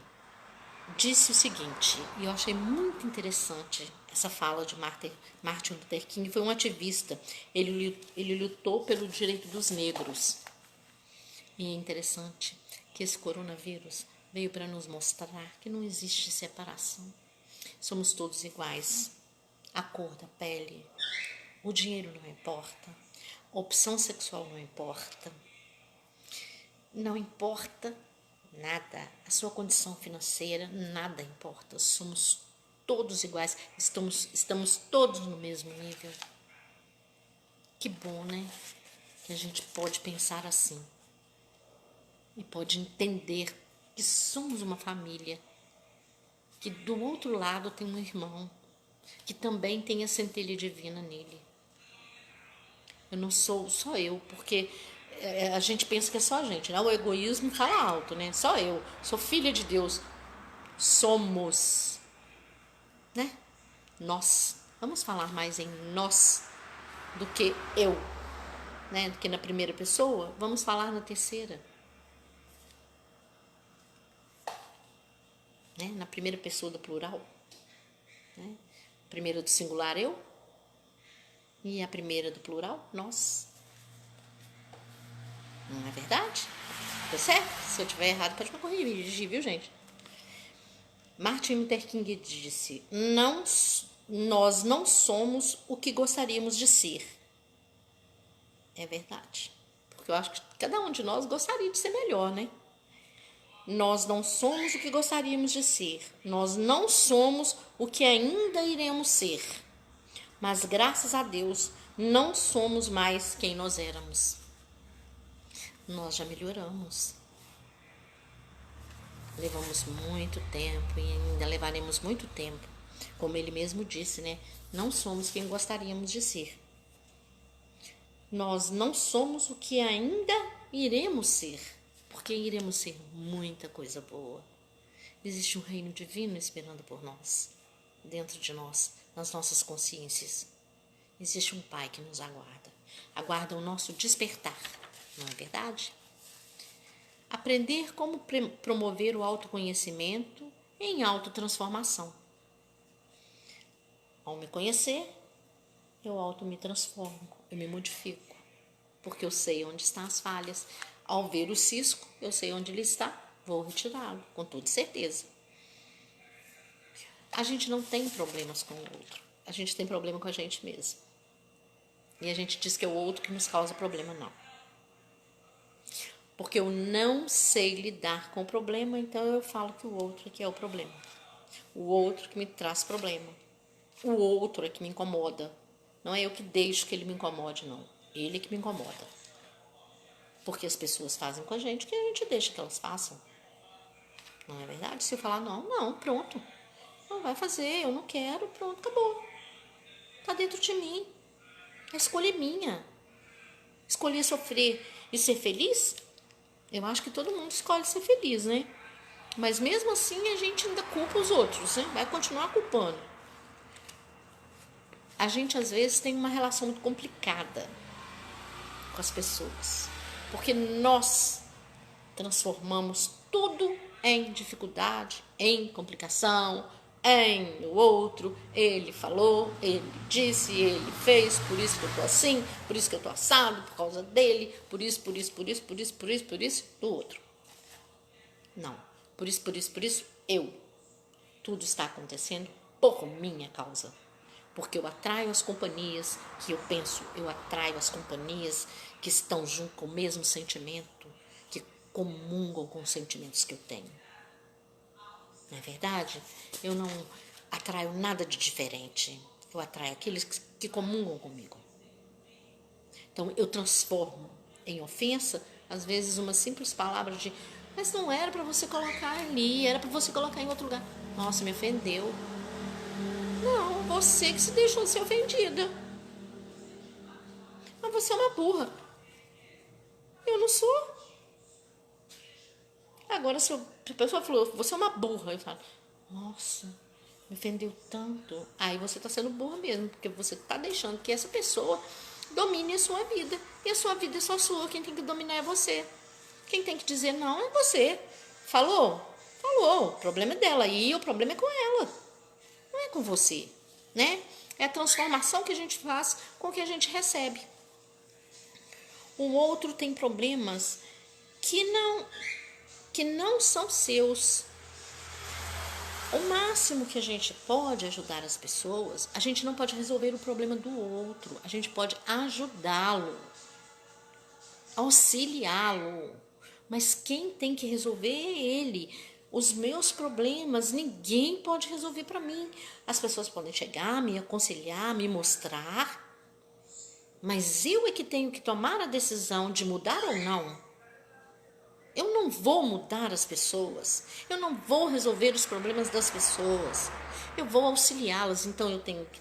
disse o seguinte, e eu achei muito interessante essa fala de Martin Luther King. Foi um ativista, ele lutou pelo direito dos negros. E é interessante que esse coronavírus veio para nos mostrar que não existe separação. Somos todos iguais. A cor da pele, o dinheiro não importa, a opção sexual não importa. Não importa nada, a sua condição financeira, nada importa. Somos todos iguais, estamos todos no mesmo nível. Que bom, né? Que a gente pode pensar assim e pode entender que somos uma família, que do outro lado tem um irmão que também tem a centelha divina nele. Eu não sou só eu, porque a gente pensa que é só a gente, né? O egoísmo fala alto, né? Só eu, sou filha de Deus. Somos, né? Nós. Vamos falar mais em nós do que eu, né? Do que na primeira pessoa. Vamos falar na terceira, né? Na primeira pessoa do plural, né? Primeira do singular, eu. E a primeira do plural, nós. Não é verdade? Tá certo? Se eu tiver errado, pode me corrigir, viu, gente? Martin Luther King disse: nós não somos o que gostaríamos de ser. É verdade. Porque eu acho que cada um de nós gostaria de ser melhor, né? Nós não somos o que gostaríamos de ser. Nós não somos o que ainda iremos ser. Mas graças a Deus, não somos mais quem nós éramos. Nós já melhoramos. Levamos muito tempo e ainda levaremos muito tempo. Como ele mesmo disse, né? Não somos quem gostaríamos de ser. Nós não somos o que ainda iremos ser, porque iremos ser muita coisa boa. Existe um reino divino esperando por nós, dentro de nós, nas nossas consciências. Existe um Pai que nos aguarda. Aguarda o nosso despertar, não é verdade? Aprender como promover o autoconhecimento em autotransformação. Ao me conhecer, eu me transformo, eu me modifico, porque eu sei onde estão as falhas. Ao ver o cisco, eu sei onde ele está, vou retirá-lo, com toda certeza. A gente não tem problemas com o outro. A gente tem problema com a gente mesmo. E a gente diz que é o outro que nos causa problema, não. Porque eu não sei lidar com o problema, então eu falo que o outro é que é o problema. O outro que me traz problema. O outro é que me incomoda. Não é eu que deixo que ele me incomode, não. Ele que me incomoda. Porque as pessoas fazem com a gente o que a gente deixa que elas façam. Não é verdade? Se eu falar não, pronto. Não vai fazer, eu não quero, pronto, acabou. Tá dentro de mim. A escolha é minha. Escolher sofrer e ser feliz? Eu acho que todo mundo escolhe ser feliz, né? Mas mesmo assim a gente ainda culpa os outros, né? Vai continuar culpando. A gente às vezes tem uma relação muito complicada com as pessoas. Porque nós transformamos tudo em dificuldade, em complicação, em o outro, ele falou, ele disse, ele fez, por isso que eu tô assim, por isso que eu tô assado, por causa dele, por isso, do outro. Não, por isso, eu. Tudo está acontecendo por minha causa. Porque eu atraio as companhias que eu penso, eu atraio as companhias que estão junto com o mesmo sentimento, que comungam com os sentimentos que eu tenho. Não é verdade? Eu não atraio nada de diferente. Eu atraio aqueles que comungam comigo. Então, eu transformo em ofensa, às vezes, uma simples palavra de mas não era para você colocar ali, era para você colocar em outro lugar. Nossa, me ofendeu. Não, você que se deixou ser ofendida. Mas você é uma burra. Eu não sou. Agora, se a pessoa falou, você é uma burra, eu falo, nossa, me ofendeu tanto. Aí você está sendo burra mesmo, porque você está deixando que essa pessoa domine a sua vida. E a sua vida é só sua, quem tem que dominar é você. Quem tem que dizer não é você. Falou? Falou. O problema é dela e o problema é com ela. Não é com você, né? É a transformação que a gente faz com o que a gente recebe. O outro tem problemas que não são seus. O máximo que a gente pode ajudar as pessoas, a gente não pode resolver o problema do outro, a gente pode ajudá-lo, auxiliá-lo. Mas quem tem que resolver é ele. Os meus problemas ninguém pode resolver para mim. As pessoas podem chegar, me aconselhar, me mostrar, mas eu é que tenho que tomar a decisão de mudar ou não. Eu não vou mudar as pessoas, eu não vou resolver os problemas das pessoas, eu vou auxiliá-las, então eu tenho que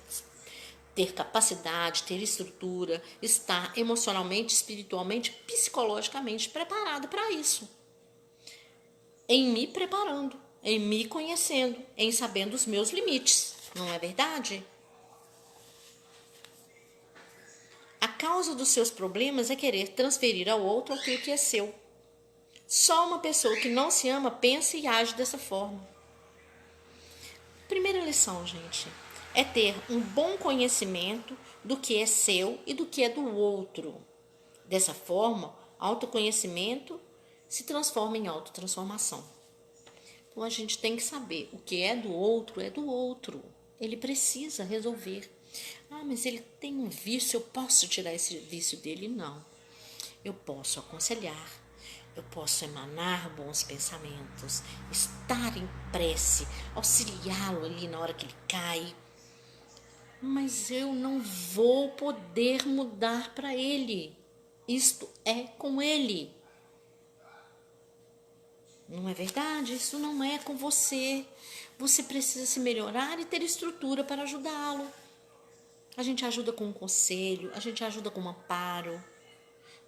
ter capacidade, ter estrutura, estar emocionalmente, espiritualmente, psicologicamente preparada para isso. Em me preparando, em me conhecendo, em sabendo os meus limites, não é verdade? A causa dos seus problemas é querer transferir ao outro aquilo que é seu. Só uma pessoa que não se ama pensa e age dessa forma. Primeira lição, gente, é ter um bom conhecimento do que é seu e do que é do outro. Dessa forma, autoconhecimento se transforma em autotransformação. Então, a gente tem que saber o que é do outro, é do outro. Ele precisa resolver. Ah, mas ele tem um vício, eu posso tirar esse vício dele? Não. Eu posso aconselhar, eu posso emanar bons pensamentos, estar em prece, auxiliá-lo ali na hora que ele cai. Mas eu não vou poder mudar para ele. Isto é com ele. Não é verdade? Isso não é com você. Você precisa se melhorar e ter estrutura para ajudá-lo. A gente ajuda com um conselho, a gente ajuda com um amparo.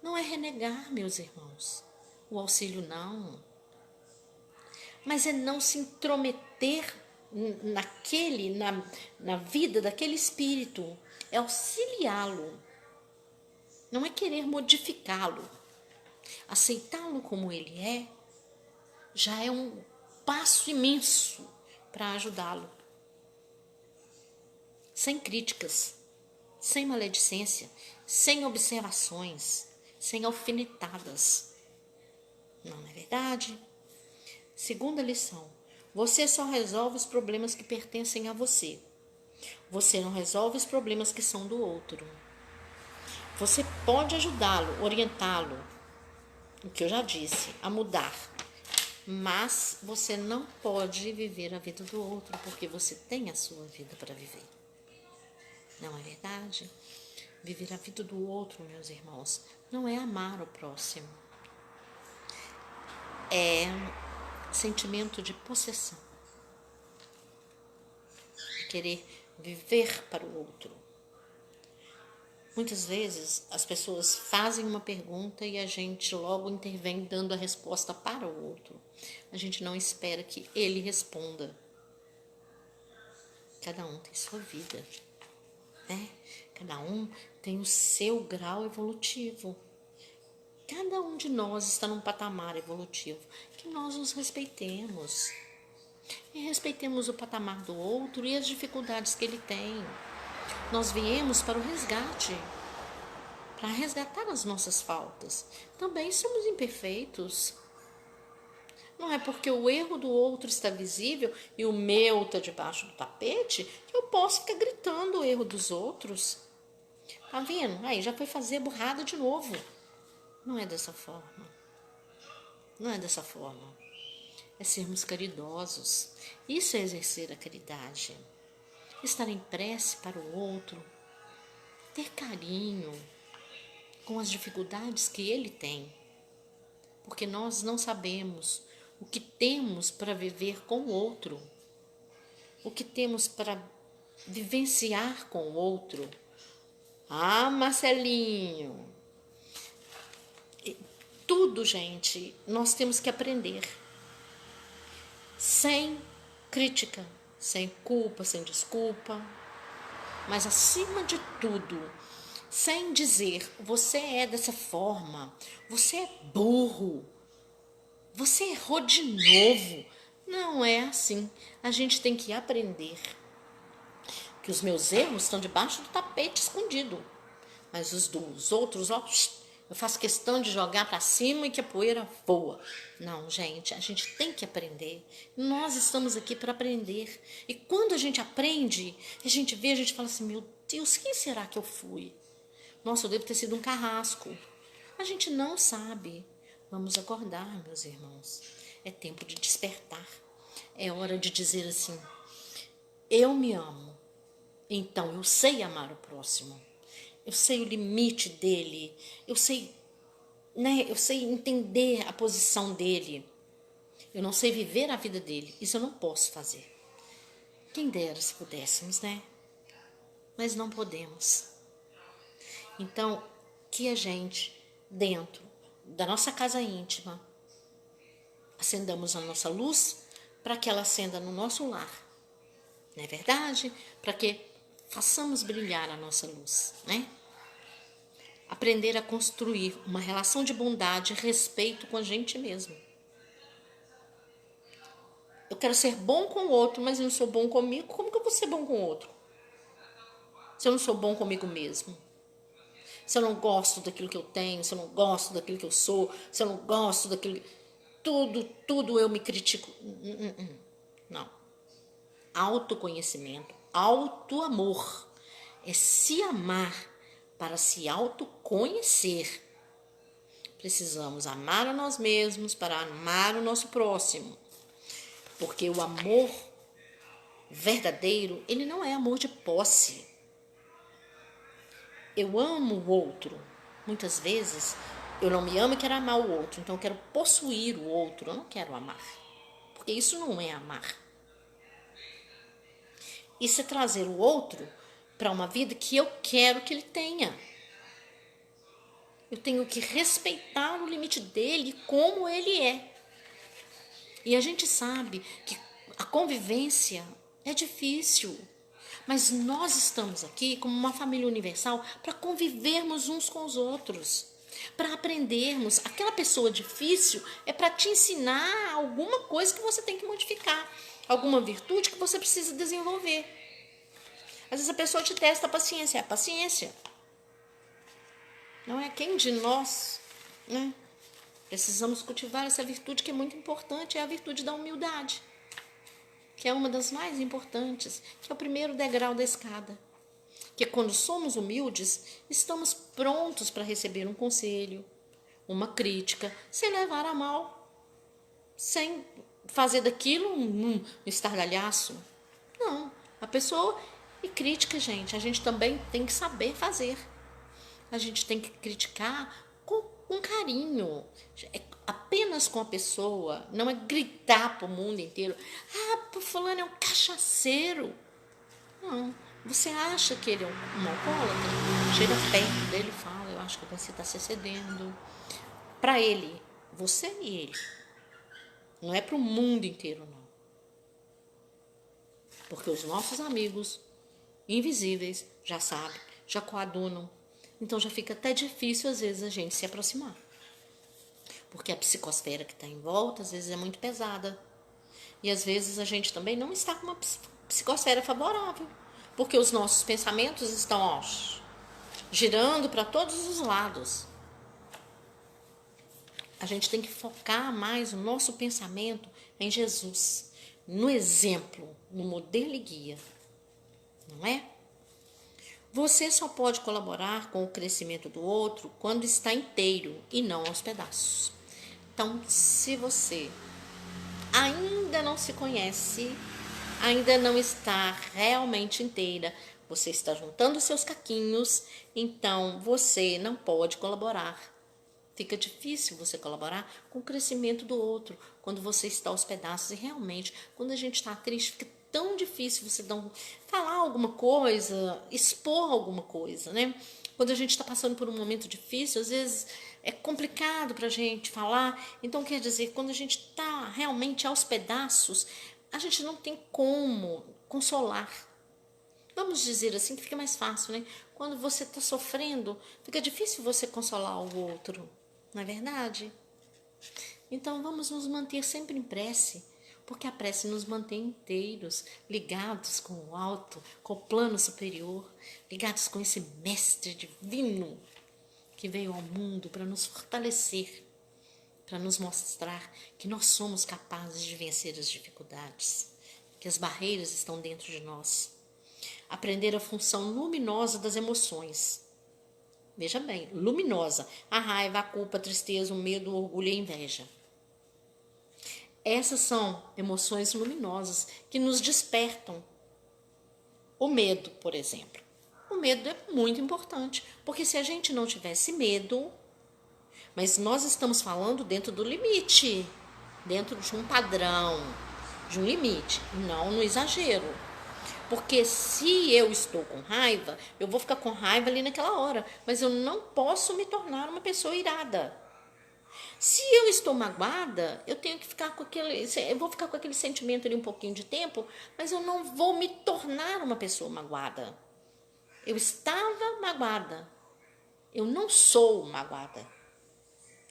Não é renegar, meus irmãos. O auxílio não. Mas é não se intrometer na vida daquele espírito. É auxiliá-lo. Não é querer modificá-lo. Aceitá-lo como ele é já é um passo imenso para ajudá-lo. Sem críticas, sem maledicência, sem observações, sem alfinetadas. Não é verdade? Segunda lição. Você só resolve os problemas que pertencem a você. Você não resolve os problemas que são do outro. Você pode ajudá-lo, orientá-lo, o que eu já disse, a mudar. Mas você não pode viver a vida do outro, porque você tem a sua vida para viver. Não é verdade? Viver a vida do outro, meus irmãos, não é amar o próximo. É sentimento de possessão. Querer viver para o outro. Muitas vezes as pessoas fazem uma pergunta e a gente logo intervém dando a resposta para o outro. A gente não espera que ele responda. Cada um tem sua vida, né? Cada um tem o seu grau evolutivo. Cada um de nós está num patamar evolutivo. Que nós nos respeitemos. E respeitemos o patamar do outro e as dificuldades que ele tem. Nós viemos para o resgate, para resgatar as nossas faltas. Também somos imperfeitos. Não é porque o erro do outro está visível e o meu está debaixo do tapete que eu posso ficar gritando o erro dos outros. Tá vendo? Aí já foi fazer burrada de novo. Não é dessa forma. Não é dessa forma. É sermos caridosos. Isso é exercer a caridade. Estar em prece para o outro. Ter carinho com as dificuldades que ele tem. Porque nós não sabemos o que temos para viver com o outro. O que temos para vivenciar com o outro. Ah, Marcelinho. Tudo, gente, nós temos que aprender. Sem crítica, sem culpa, sem desculpa. Mas acima de tudo, sem dizer, você é dessa forma, você é burro, você errou de novo. Não é assim. A gente tem que aprender que os meus erros estão debaixo do tapete escondido. Mas os dos outros, ó, eu faço questão de jogar para cima e que a poeira voa. Não, gente, a gente tem que aprender. Nós estamos aqui para aprender. E quando a gente aprende, a gente vê, a gente fala assim, meu Deus, quem será que eu fui? Nossa, eu devo ter sido um carrasco. A gente não sabe. Vamos acordar, meus irmãos. É tempo de despertar. É hora de dizer assim, eu me amo. Então eu sei amar o próximo. Eu sei o limite dele. Eu sei, né? Eu sei entender a posição dele. Eu não sei viver a vida dele. Isso eu não posso fazer. Quem dera se pudéssemos, né? Mas não podemos. Então, que a gente, dentro da nossa casa íntima, acendamos a nossa luz para que ela acenda no nosso lar. Não é verdade? Para que façamos brilhar a nossa luz, né? Aprender a construir uma relação de bondade e respeito com a gente mesmo. Eu quero ser bom com o outro, mas eu não sou bom comigo. Como que eu vou ser bom com o outro? Se eu não sou bom comigo mesmo. Se eu não gosto daquilo que eu tenho, se eu não gosto daquilo que eu sou, se eu não gosto daquilo... Tudo eu me critico. Não. Autoconhecimento, autoamor. É se amar para se autoconhecer. Precisamos amar a nós mesmos para amar o nosso próximo. Porque o amor verdadeiro, ele não é amor de posse. Eu amo o outro. Muitas vezes eu não me amo e quero amar o outro. Então eu quero possuir o outro. Eu não quero amar. Porque isso não é amar. Isso é trazer o outro para uma vida que eu quero que ele tenha. Eu tenho que respeitar o limite dele como ele é. E a gente sabe que a convivência é difícil. Mas nós estamos aqui como uma família universal para convivermos uns com os outros. Para aprendermos. Aquela pessoa difícil é para te ensinar alguma coisa que você tem que modificar. Alguma virtude que você precisa desenvolver. Às vezes a pessoa te testa a paciência. É a paciência. Não é quem de nós, né? Precisamos cultivar essa virtude que é muito importante. É a virtude da humildade. que é uma das mais importantes, que é o primeiro degrau da escada. Que quando somos humildes, estamos prontos para receber um conselho, uma crítica, sem levar a mal, sem fazer daquilo um estardalhaço. Não, a pessoa... E crítica, gente, a gente também tem que saber fazer. A gente tem que criticar com carinho, apenas com a pessoa, não é gritar para o mundo inteiro. Ah, fulano é um cachaceiro. Não, você acha que ele é um alcoólatra? Chega perto dele e fala, eu acho que você está se excedendo. Para ele, você e ele. Não é para o mundo inteiro, não. Porque os nossos amigos invisíveis já sabem, já coadunam. Então já fica até difícil, às vezes, a gente se aproximar. Porque a psicosfera que está em volta, às vezes, é muito pesada. E, às vezes, a gente também não está com uma psicosfera favorável. Porque os nossos pensamentos estão girando para todos os lados. A gente tem que focar mais o nosso pensamento em Jesus, no exemplo, no modelo e guia. Não é? Você só pode colaborar com o crescimento do outro quando está inteiro e não aos pedaços. Então, se você ainda não se conhece, ainda não está realmente inteira, você está juntando seus caquinhos, então você não pode colaborar. Fica difícil você colaborar com o crescimento do outro quando você está aos pedaços. E realmente, quando a gente está triste, fica tão difícil você falar alguma coisa, expor alguma coisa, né? Quando a gente está passando por um momento difícil, às vezes é complicado para a gente falar. Então, quer dizer, quando a gente está realmente aos pedaços, a gente não tem como consolar. Vamos dizer assim, que fica mais fácil, né? Quando você está sofrendo, fica difícil você consolar o outro, não é verdade? Então, vamos nos manter sempre em prece, porque a prece nos mantém inteiros, ligados com o alto, com o plano superior, ligados com esse mestre divino que veio ao mundo para nos fortalecer, para nos mostrar que nós somos capazes de vencer as dificuldades, que as barreiras estão dentro de nós. Aprender a função luminosa das emoções. Veja bem, luminosa. A raiva, a culpa, a tristeza, o medo, o orgulho e a inveja. Essas são emoções luminosas que nos despertam. O medo, por exemplo. O medo é muito importante, porque se a gente não tivesse medo, mas nós estamos falando dentro do limite, dentro de um padrão, de um limite, não no exagero. Porque se eu estou com raiva, eu vou ficar com raiva ali naquela hora, mas eu não posso me tornar uma pessoa irada. Se eu estou magoada, eu tenho que ficar com eu vou ficar com aquele sentimento ali um pouquinho de tempo, mas eu não vou me tornar uma pessoa magoada. Eu estava magoada. Eu não sou magoada.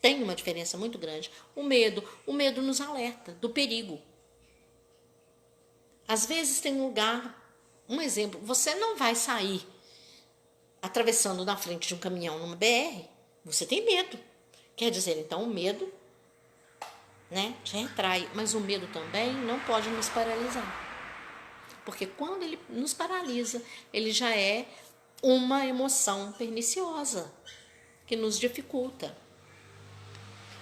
Tem uma diferença muito grande. O medo nos alerta do perigo. Às vezes tem um lugar, um exemplo, você não vai sair atravessando na frente de um caminhão numa BR, você tem medo. Quer dizer, então, o medo, né, te retrai, mas o medo também não pode nos paralisar. Porque quando ele nos paralisa, ele já é uma emoção perniciosa, que nos dificulta.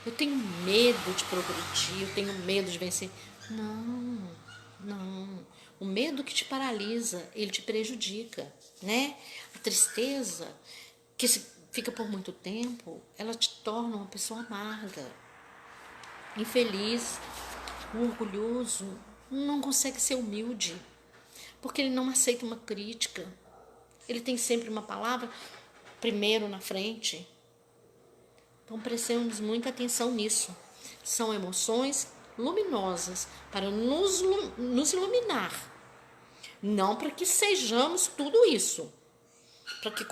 Eu tenho medo de progredir, eu tenho medo de vencer. Não. O medo que te paralisa, ele te prejudica, né? A tristeza, que fica por muito tempo, ela te torna uma pessoa amarga, infeliz. O orgulhoso não consegue ser humilde, porque ele não aceita uma crítica. Ele tem sempre uma palavra primeiro na frente. Então, prestemos muita atenção nisso. São emoções luminosas para nos iluminar. Não para que sejamos tudo isso. Para que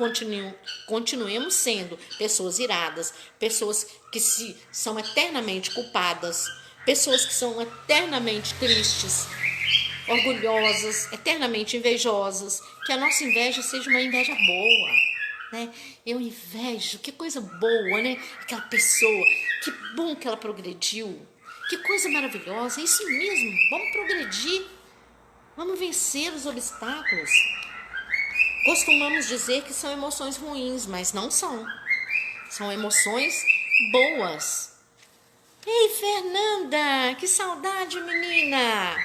continuemos sendo pessoas iradas, pessoas que são eternamente culpadas, pessoas que são eternamente tristes, orgulhosas, eternamente invejosas. Que a nossa inveja seja uma inveja boa, né? Eu invejo, que coisa boa, né? Aquela pessoa, que bom que ela progrediu, que coisa maravilhosa, é isso mesmo, vamos progredir. Vamos vencer os obstáculos. Costumamos dizer que são emoções ruins, mas não são. São emoções boas. Ei, Fernanda, que saudade, menina!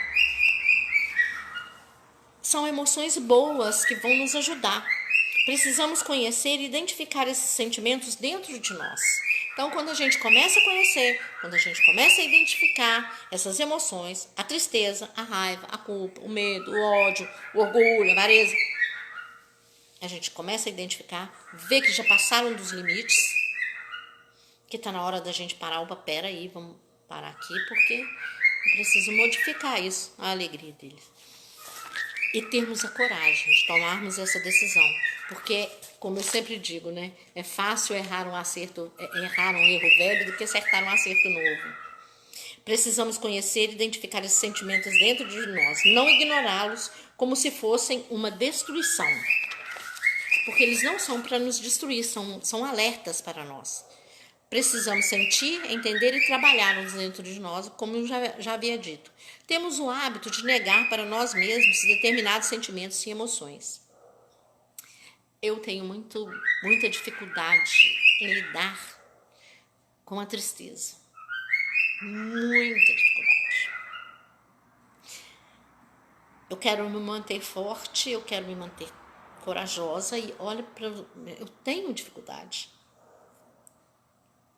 São emoções boas que vão nos ajudar. Precisamos conhecer e identificar esses sentimentos dentro de nós. Então, quando a gente começa a conhecer, quando a gente começa a identificar essas emoções, a tristeza, a raiva, a culpa, o medo, o ódio, o orgulho, a avareza, a gente começa a identificar, ver que já passaram dos limites, que está na hora da gente parar. Opa, pera aí, vamos parar aqui, porque eu preciso modificar isso, a alegria deles. E termos a coragem de tomarmos essa decisão. Porque, como eu sempre digo, né? É fácil errar um erro velho do que acertar um acerto novo. Precisamos conhecer e identificar esses sentimentos dentro de nós. Não ignorá-los como se fossem uma destruição. Porque eles não são para nos destruir, são alertas para nós. Precisamos sentir, entender e trabalhar dentro de nós, como eu já havia dito. Temos o hábito de negar para nós mesmos determinados sentimentos e emoções. Eu tenho muita dificuldade em lidar com a tristeza. Muita dificuldade. Eu quero me manter forte, eu quero me manter corajosa e olha, eu tenho dificuldade.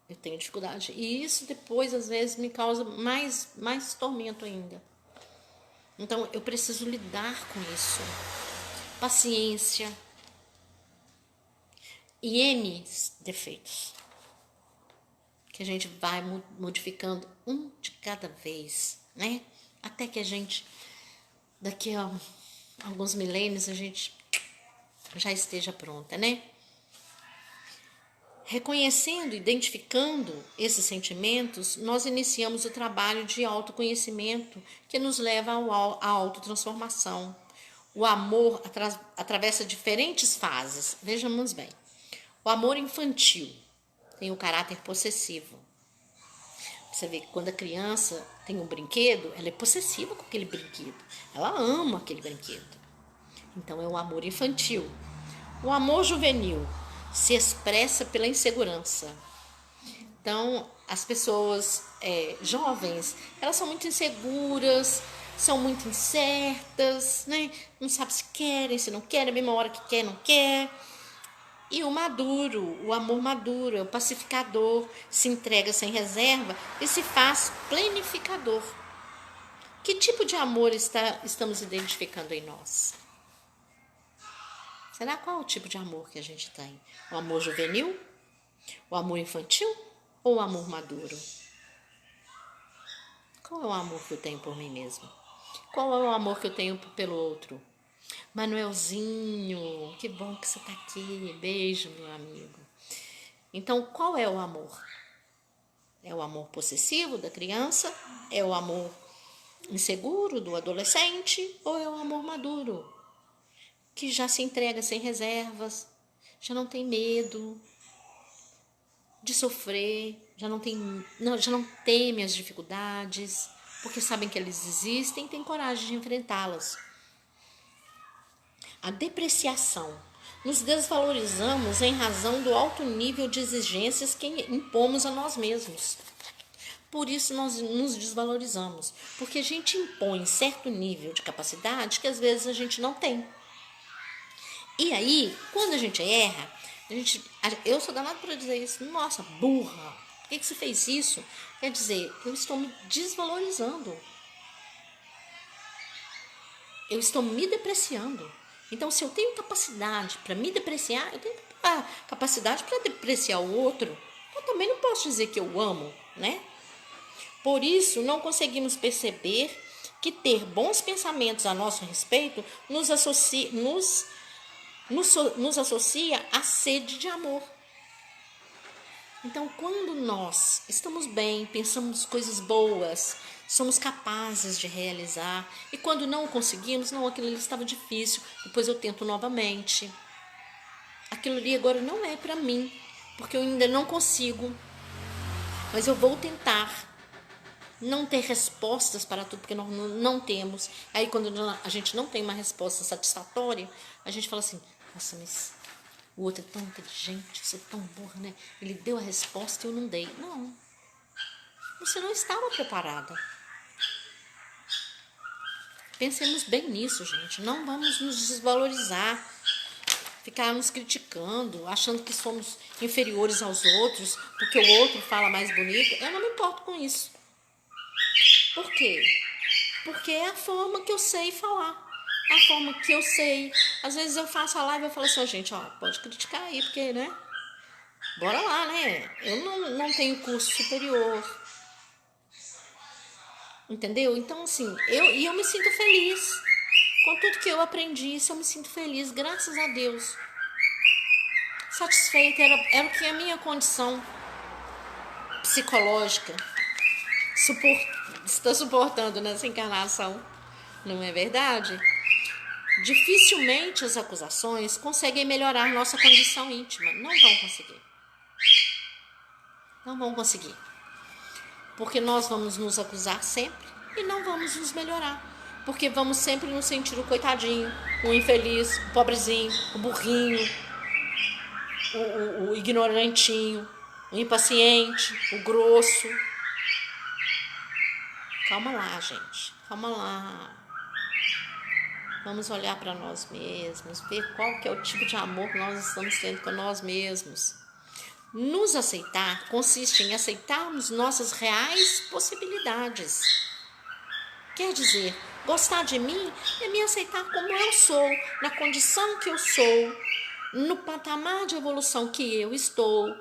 Eu tenho dificuldade. E isso depois, às vezes, me causa mais tormento ainda. Então, eu preciso lidar com isso. Paciência. E N defeitos. Que a gente vai modificando um de cada vez, né? Até que a gente, daqui a alguns milênios, a gente já esteja pronta, né? Reconhecendo, identificando esses sentimentos, nós iniciamos o trabalho de autoconhecimento que nos leva à autotransformação. O amor atravessa diferentes fases. Vejamos bem. O amor infantil tem o caráter possessivo. Você vê que quando a criança tem um brinquedo, ela é possessiva com aquele brinquedo. Ela ama aquele brinquedo. Então é o amor infantil. O amor juvenil se expressa pela insegurança. Então, as pessoas jovens, elas são muito inseguras, são muito incertas, né? Não sabe se querem, se não querem, a mesma hora que quer, não quer. E o maduro, o amor maduro, é o pacificador, se entrega sem reserva e se faz planificador. Que tipo de amor estamos identificando em nós? Será qual é o tipo de amor que a gente tem? O amor juvenil? O amor infantil? Ou o amor maduro? Qual é o amor que eu tenho por mim mesmo? Qual é o amor que eu tenho pelo outro? Manuelzinho, que bom que você está aqui. Beijo, meu amigo. Então, qual é o amor? É o amor possessivo da criança? É o amor inseguro do adolescente? Ou é o amor maduro? Que já se entrega sem reservas, já não tem medo de sofrer, já não teme as dificuldades, porque sabem que eles existem e têm coragem de enfrentá-las. A depreciação. Nos desvalorizamos em razão do alto nível de exigências que impomos a nós mesmos. Por isso nós nos desvalorizamos, porque a gente impõe certo nível de capacidade que às vezes a gente não tem. E aí, quando a gente erra, eu sou danada para dizer isso. Nossa, burra, por que você fez isso? Quer dizer, eu estou me desvalorizando. Eu estou me depreciando. Então, se eu tenho capacidade para me depreciar, eu tenho capacidade para depreciar o outro. Eu também não posso dizer que eu amo, né? Por isso, não conseguimos perceber que ter bons pensamentos a nosso respeito nos associa à sede de amor. Então, quando nós estamos bem, pensamos coisas boas, somos capazes de realizar, e quando não conseguimos, não, aquilo ali estava difícil, depois eu tento novamente. Aquilo ali agora não é para mim, porque eu ainda não consigo, mas eu vou tentar. não ter respostas para tudo, porque nós não temos. Aí quando a gente não tem uma resposta satisfatória, a gente fala assim, nossa, mas o outro é tão inteligente, eu sou tão burra, né? Ele deu a resposta e eu não dei. Não, você não estava preparada. Pensemos bem nisso, gente. Não vamos nos desvalorizar, ficar nos criticando, achando que somos inferiores aos outros, porque o outro fala mais bonito. Eu não me importo com isso. Por quê? Porque é a forma que eu sei falar. É a forma que eu sei. Às vezes eu faço a live e eu falo assim, ó, gente, ó, pode criticar aí, porque, né? Bora lá, né? Eu não tenho curso superior. Entendeu? Então, assim, eu me sinto feliz. Com tudo que eu aprendi, isso eu me sinto feliz, graças a Deus. Satisfeita, era o que a minha condição psicológica está suportando nessa encarnação. Não é verdade? Dificilmente as acusações conseguem melhorar nossa condição íntima. Não vão conseguir. Não vão conseguir. Porque nós vamos nos acusar sempre e não vamos nos melhorar. Porque vamos sempre nos sentir o coitadinho, o infeliz, o pobrezinho, o burrinho, o ignorantinho, o impaciente, o grosso. Calma lá, gente. Calma lá. Vamos olhar para nós mesmos, ver qual que é o tipo de amor que nós estamos tendo com nós mesmos. Nos aceitar consiste em aceitarmos nossas reais possibilidades. Quer dizer, gostar de mim é me aceitar como eu sou, na condição que eu sou, no patamar de evolução que eu estou,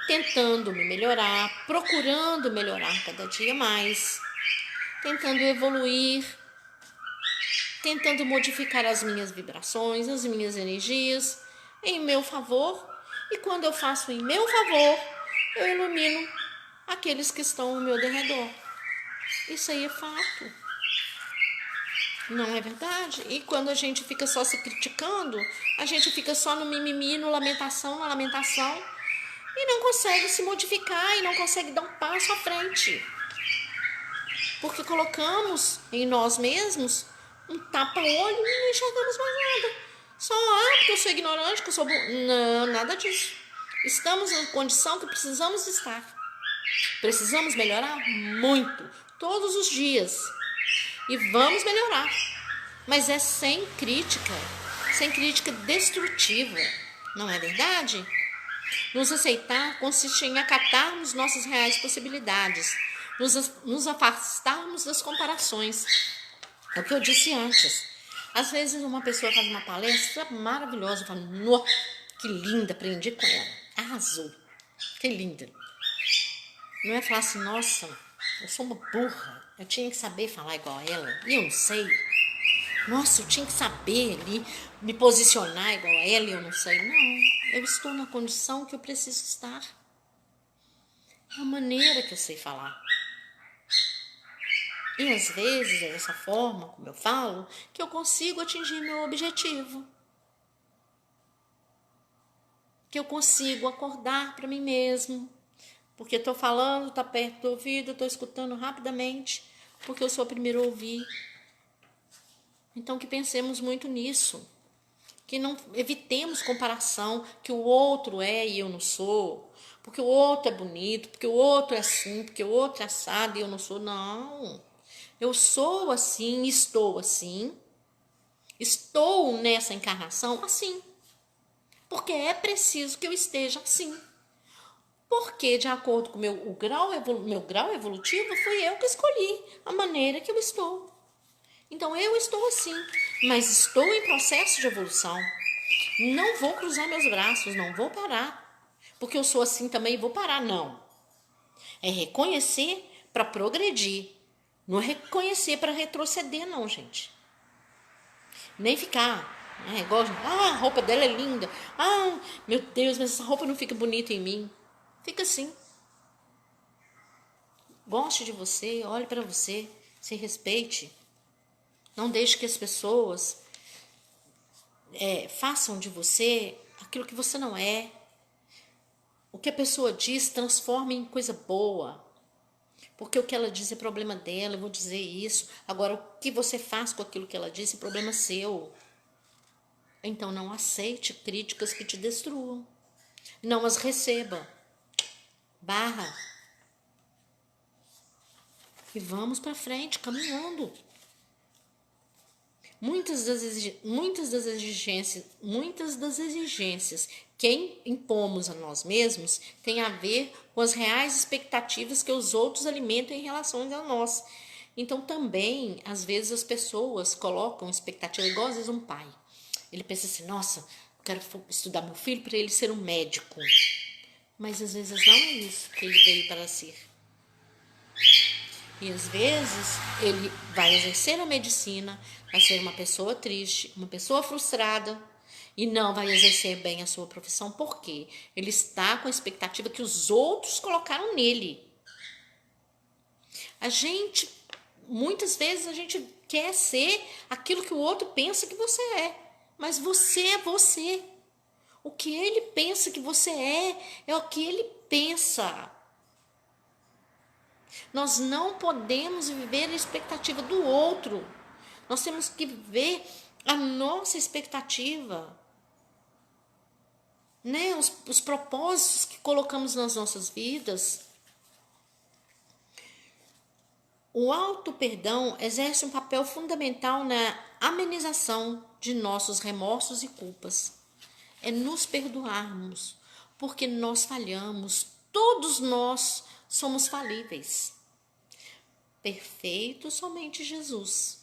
tentando me melhorar, procurando melhorar cada dia mais, tentando evoluir, tentando modificar as minhas vibrações, as minhas energias em meu favor. E quando eu faço em meu favor, eu ilumino aqueles que estão ao meu derredor. Isso aí é fato. Não é verdade? E quando a gente fica só se criticando, a gente fica só no mimimi, no lamentação, na lamentação, e não consegue se modificar e não consegue dar um passo à frente. Porque colocamos em nós mesmos um tapa-olho e não enxergamos mais nada. Só, porque eu sou ignorante, que eu sou burro. Não, nada disso. Estamos na condição que precisamos estar. Precisamos melhorar muito, todos os dias. E vamos melhorar. Mas é sem crítica destrutiva. Não é verdade? Nos aceitar consiste em acatarmos nossas reais possibilidades, nos afastarmos das comparações. É o que eu disse antes. Às vezes uma pessoa faz uma palestra maravilhosa, eu falo, nossa, que linda, aprendi com ela, arrasou, que linda. Não é falar assim, nossa, eu sou uma burra, eu tinha que saber falar igual a ela, e eu não sei. Nossa, eu tinha que saber ali, me posicionar igual a ela e eu não sei. Não, eu estou na condição que eu preciso estar. É a maneira que eu sei falar. E às vezes é dessa forma, como eu falo, que eu consigo atingir meu objetivo. Que eu consigo acordar para mim mesmo. Porque estou falando, está perto do ouvido, estou escutando rapidamente, porque eu sou a primeira a ouvir. Então que pensemos muito nisso. Que não evitemos comparação, que o outro é e eu não sou. Porque o outro é bonito, porque o outro é assim, porque o outro é assado e eu não sou. Não. Eu sou assim, estou assim. Estou nessa encarnação assim. Porque é preciso que eu esteja assim. Porque, de acordo com meu grau evolutivo, fui eu que escolhi a maneira que eu estou. Então, eu estou assim, mas estou em processo de evolução. Não vou cruzar meus braços, não vou parar. Porque eu sou assim também e vou parar, não. É reconhecer para progredir. Não é reconhecer para retroceder, não, gente. Nem ficar, igual, a roupa dela é linda. Meu Deus, mas essa roupa não fica bonita em mim. Fica assim. Goste de você, olhe para você, se respeite. Não deixe que as pessoas façam de você aquilo que você não é. O que a pessoa diz transforme em coisa boa. Porque o que ela diz é problema dela, eu vou dizer isso. Agora, o que você faz com aquilo que ela disse é problema seu. Então, não aceite críticas que te destruam. Não as receba. Barra. E vamos para frente, caminhando. Muitas das exigências que impomos a nós mesmos têm a ver com as reais expectativas que os outros alimentam em relação a nós. Então, também, às vezes, as pessoas colocam expectativa, igual às vezes um pai. Ele pensa assim, nossa, eu quero estudar meu filho para ele ser um médico. Mas, às vezes, não é isso que ele veio para ser. E às vezes ele vai exercer a medicina, vai ser uma pessoa triste, uma pessoa frustrada e não vai exercer bem a sua profissão. Por quê? Ele está com a expectativa que os outros colocaram nele. Muitas vezes a gente quer ser aquilo que o outro pensa que você é, mas você é você. O que ele pensa que você é o que ele pensa. Nós não podemos viver a expectativa do outro. Nós temos que viver a nossa expectativa, né? Os propósitos que colocamos nas nossas vidas. O auto-perdão exerce um papel fundamental na amenização de nossos remorsos e culpas. É nos perdoarmos, porque nós falhamos. Todos nós somos falíveis. Perfeito somente Jesus.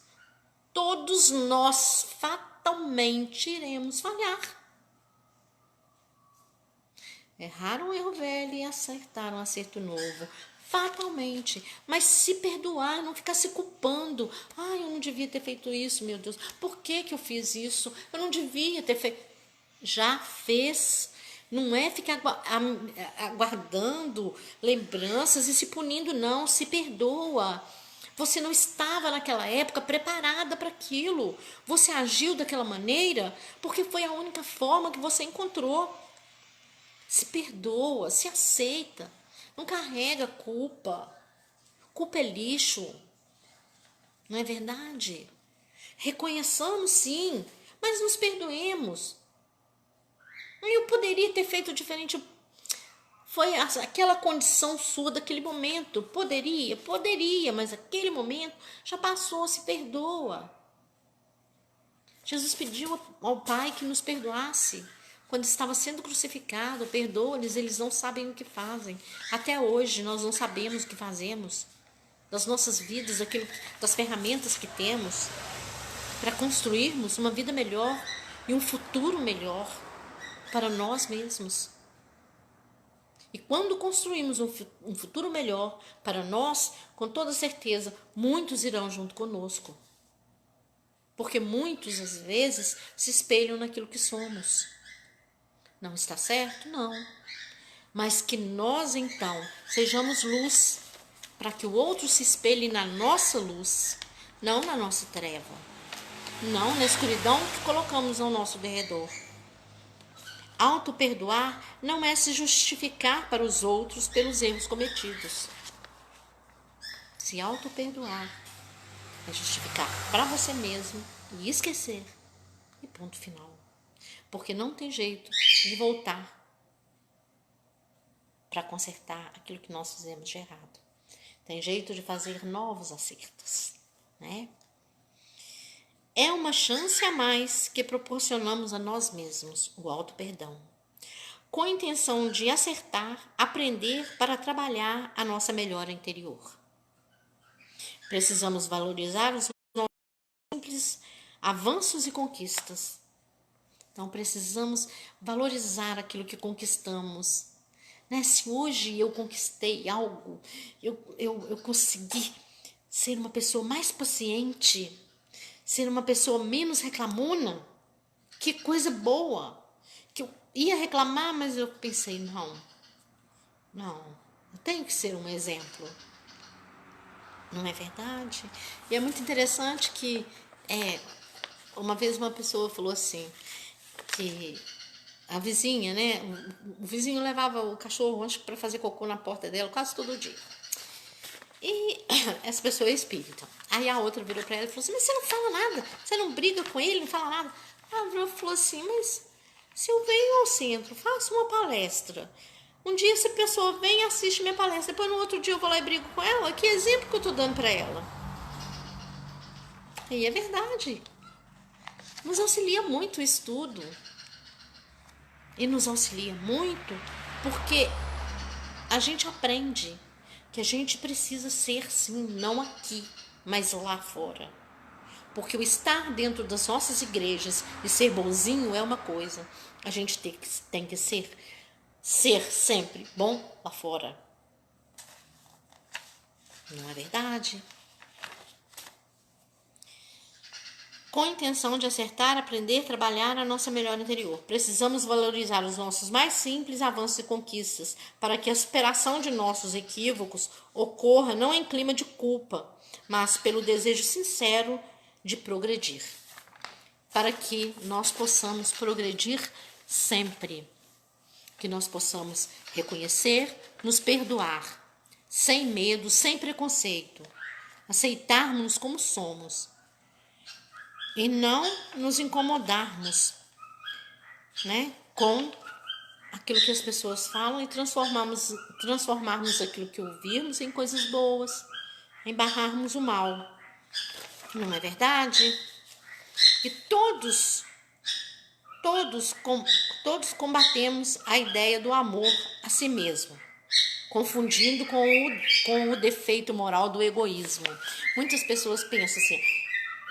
Todos nós fatalmente iremos falhar. Errar um erro velho e acertar um acerto novo. Fatalmente. Mas se perdoar, não ficar se culpando. Ai, eu não devia ter feito isso, meu Deus. Por que eu fiz isso? Eu não devia ter feito. Já fez. Não é ficar aguardando lembranças e se punindo, não. Se perdoa. Você não estava naquela época preparada para aquilo. Você agiu daquela maneira porque foi a única forma que você encontrou. Se perdoa, se aceita. Não carrega culpa. Culpa é lixo. Não é verdade? Reconheçamos sim, mas nos perdoemos. Eu poderia ter feito diferente. Foi aquela condição sua daquele momento. Poderia, mas aquele momento já passou, se perdoa. Jesus pediu ao Pai que nos perdoasse. Quando estava sendo crucificado, perdoa-lhes, eles não sabem o que fazem. Até hoje nós não sabemos o que fazemos. Das nossas vidas, das ferramentas que temos para construirmos uma vida melhor e um futuro melhor para nós mesmos. E quando construímos um futuro melhor para nós, com toda certeza, muitos irão junto conosco. Porque muitos, às vezes, se espelham naquilo que somos. Não está certo? Não. Mas que nós, então, sejamos luz, para que o outro se espelhe na nossa luz, não na nossa treva, não na escuridão que colocamos ao nosso derredor. Auto-perdoar não é se justificar para os outros pelos erros cometidos. Se auto-perdoar é justificar para você mesmo e esquecer. E ponto final. Porque não tem jeito de voltar para consertar aquilo que nós fizemos de errado. Tem jeito de fazer novos acertos, né? É uma chance a mais que proporcionamos a nós mesmos, o auto-perdão, com a intenção de acertar, aprender para trabalhar a nossa melhora interior. Precisamos valorizar os nossos simples avanços e conquistas. Então, precisamos valorizar aquilo que conquistamos. Né? Se hoje eu conquistei algo, eu consegui ser uma pessoa mais paciente, ser uma pessoa menos reclamona, que coisa boa. Que eu ia reclamar, mas eu pensei, não, eu tenho que ser um exemplo. Não é verdade? E é muito interessante que uma vez uma pessoa falou assim, que a vizinha, né? O vizinho levava o cachorro, acho que para fazer cocô na porta dela quase todo dia. E essa pessoa é espírita. Aí a outra virou para ela e falou assim, mas você não fala nada, você não briga com ele, não fala nada. A outra falou assim, mas se eu venho ao centro, faço uma palestra, um dia essa pessoa vem e assiste minha palestra, depois no outro dia eu vou lá e brigo com ela, que exemplo que eu tô dando para ela? E é verdade. Nos auxilia muito o estudo. E nos auxilia muito porque a gente aprende que a gente precisa ser, sim, não aqui, mas lá fora. Porque o estar dentro das nossas igrejas e ser bonzinho é uma coisa. A gente tem que ser sempre bom lá fora. Não é verdade? Com a intenção de acertar, aprender, trabalhar a nossa melhor interior. Precisamos valorizar os nossos mais simples avanços e conquistas, para que a superação de nossos equívocos ocorra não em clima de culpa, mas pelo desejo sincero de progredir. Para que nós possamos progredir sempre. Que nós possamos reconhecer, nos perdoar, sem medo, sem preconceito. Aceitarmos como somos. E não nos incomodarmos, né, com aquilo que as pessoas falam e transformarmos aquilo que ouvirmos em coisas boas, em barrarmos o mal. Não é verdade? E todos combatemos a ideia do amor a si mesmo, confundindo com o defeito moral do egoísmo. Muitas pessoas pensam assim,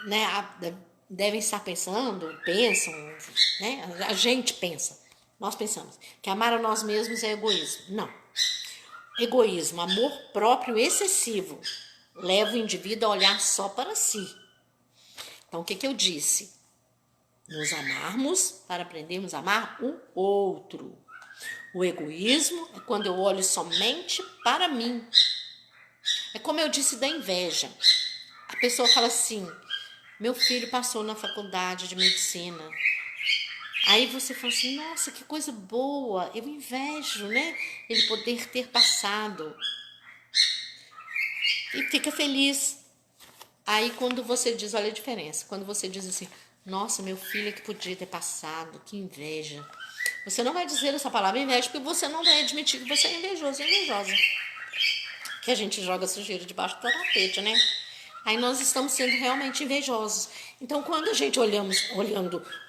né, devem estar pensam, né, a gente pensa, nós pensamos que amar a nós mesmos é egoísmo. Não. Egoísmo, amor próprio excessivo, leva o indivíduo a olhar só para si. Então, o que eu disse? Nos amarmos para aprendermos a amar o outro. O egoísmo é quando eu olho somente para mim. É como eu disse da inveja. A pessoa fala assim, meu filho passou na faculdade de medicina. Aí você fala assim, nossa, que coisa boa, eu invejo, né? Ele poder ter passado. E fica feliz. Aí quando você diz, olha a diferença, quando você diz assim, nossa, meu filho é que podia ter passado, que inveja. Você não vai dizer essa palavra inveja, porque você não vai admitir que você é invejoso, invejosa. Que a gente joga sujeira debaixo do tapete, né? Aí nós estamos sendo realmente invejosos. Então, quando a gente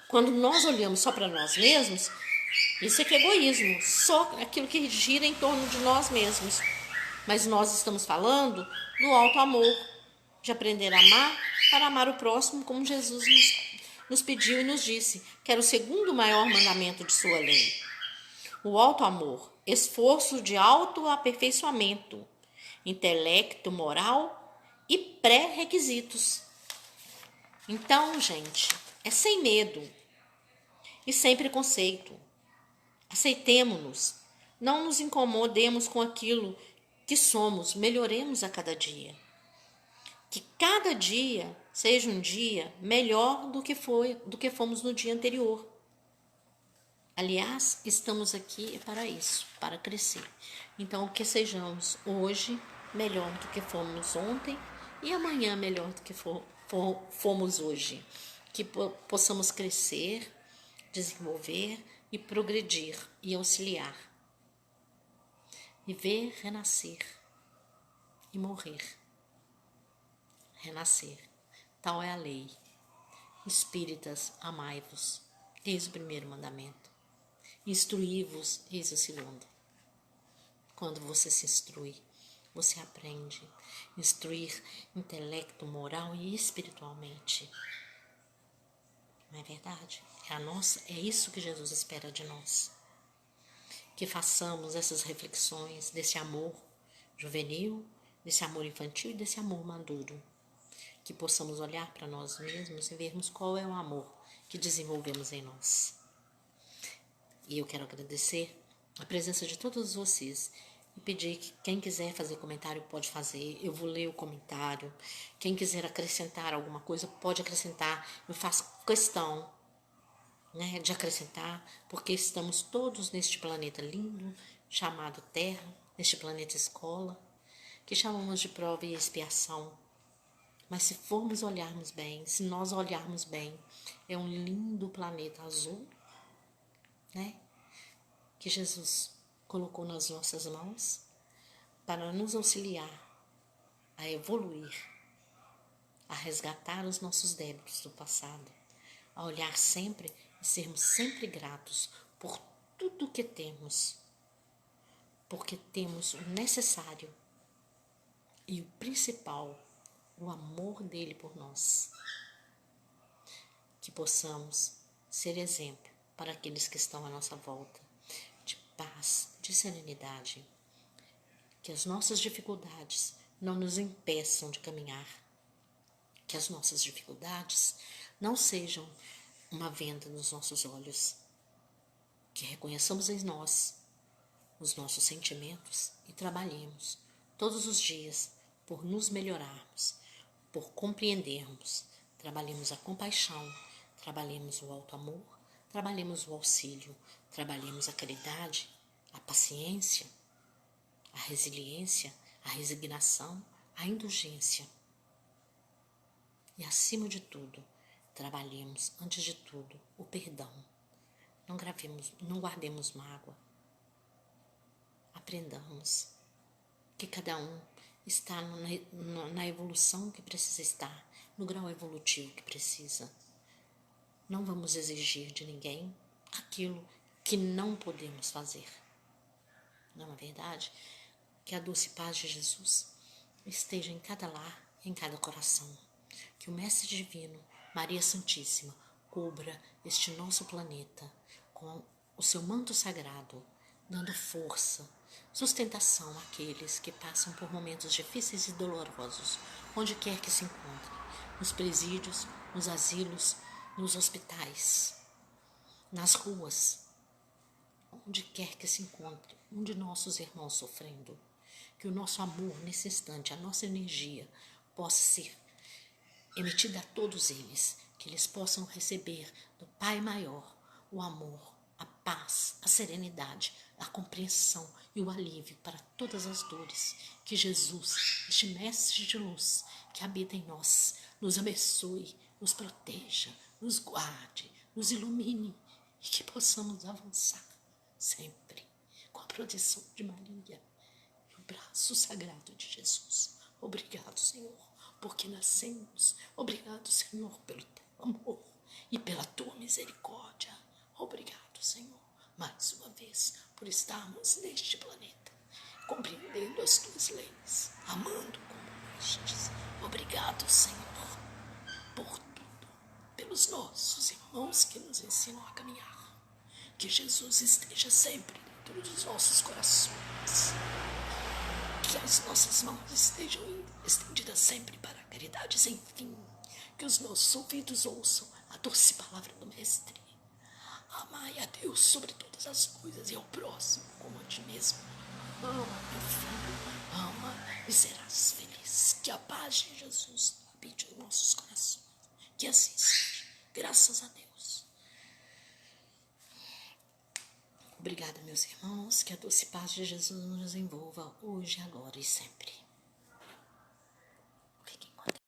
quando nós olhamos só para nós mesmos, isso é que é egoísmo, só aquilo que gira em torno de nós mesmos. Mas nós estamos falando do alto amor, de aprender a amar para amar o próximo, como Jesus nos pediu e nos disse, que era o segundo maior mandamento de sua lei. O alto amor, esforço de autoaperfeiçoamento, intelecto, moral e pré-requisitos. Então, gente, é sem medo e sem preconceito. Aceitemo-nos, não nos incomodemos com aquilo que somos, melhoremos a cada dia. Que cada dia seja um dia melhor do que fomos no dia anterior. Aliás, estamos aqui para isso, para crescer. Então, que sejamos hoje melhor do que fomos ontem e amanhã melhor do que fomos hoje. Que possamos crescer, desenvolver e progredir e auxiliar. Viver, renascer e morrer. Renascer. Tal é a lei. Espíritas, amai-vos. Eis o primeiro mandamento. Instruí-vos, eis o segundo. Quando você se instrui, você aprende. Instruir intelecto, moral e espiritualmente. Não é verdade? É isso que Jesus espera de nós. Que façamos essas reflexões desse amor juvenil, desse amor infantil e desse amor maduro. Que possamos olhar para nós mesmos e vermos qual é o amor que desenvolvemos em nós. E eu quero agradecer a presença de todos vocês e pedir que quem quiser fazer comentário pode fazer, eu vou ler o comentário. Quem quiser acrescentar alguma coisa pode acrescentar, eu faço questão, né, de acrescentar, porque estamos todos neste planeta lindo chamado Terra, neste planeta escola, que chamamos de prova e expiação. Mas se formos olharmos bem, se nós olharmos bem, é um lindo planeta azul, né? Que Jesus colocou nas nossas mãos para nos auxiliar a evoluir, a resgatar os nossos débitos do passado, a olhar sempre e sermos sempre gratos por tudo que temos, porque temos o necessário e o principal, o amor dele por nós. Que possamos ser exemplo para aqueles que estão à nossa volta, de paz, de serenidade, que as nossas dificuldades não nos impeçam de caminhar, que as nossas dificuldades não sejam uma venda nos nossos olhos, que reconheçamos em nós os nossos sentimentos e trabalhemos todos os dias por nos melhorarmos, por compreendermos, trabalhemos a compaixão, trabalhemos o alto amor, trabalhemos o auxílio, trabalhemos a caridade, a paciência, a resiliência, a resignação, a indulgência. E acima de tudo, trabalhemos antes de tudo o perdão. Não guardemos mágoa. Aprendamos que cada um está na evolução que precisa estar, no grau evolutivo que precisa. Não vamos exigir de ninguém aquilo que não podemos fazer. Não é verdade? Que a doce paz de Jesus esteja em cada lar, em cada coração. Que o Mestre Divino, Maria Santíssima, cubra este nosso planeta com o seu manto sagrado, dando força, sustentação àqueles que passam por momentos difíceis e dolorosos, onde quer que se encontrem, nos presídios, nos asilos, nos hospitais, nas ruas, onde quer que se encontre um de nossos irmãos sofrendo, que o nosso amor nesse instante, a nossa energia, possa ser emitida a todos eles, que eles possam receber do Pai Maior o amor, a paz, a serenidade, a compreensão e o alívio para todas as dores. Que Jesus, este Mestre de luz que habita em nós, nos abençoe, nos proteja, nos guarde, nos ilumine e que possamos avançar sempre com a proteção de Maria e o braço sagrado de Jesus. Obrigado, Senhor, porque nascemos. Obrigado, Senhor, pelo teu amor e pela tua misericórdia. Obrigado, Senhor, mais uma vez, por estarmos neste planeta, compreendendo as tuas leis, amando como estes. Obrigado, Senhor, por tudo, pelos nossos irmãos que nos ensinam a caminhar. Que Jesus esteja sempre dentro dos nossos corações. Que as nossas mãos estejam estendidas sempre para a caridade sem fim. Que os nossos ouvidos ouçam a doce palavra do Mestre. Amai a Deus sobre todas as coisas e ao próximo como a ti mesmo. Ama, meu filho, ama e serás feliz. Que a paz de Jesus habite em nossos corações. Que assim seja. Graças a Deus. Obrigada, meus irmãos. Que a doce paz de Jesus nos envolva hoje, agora e sempre.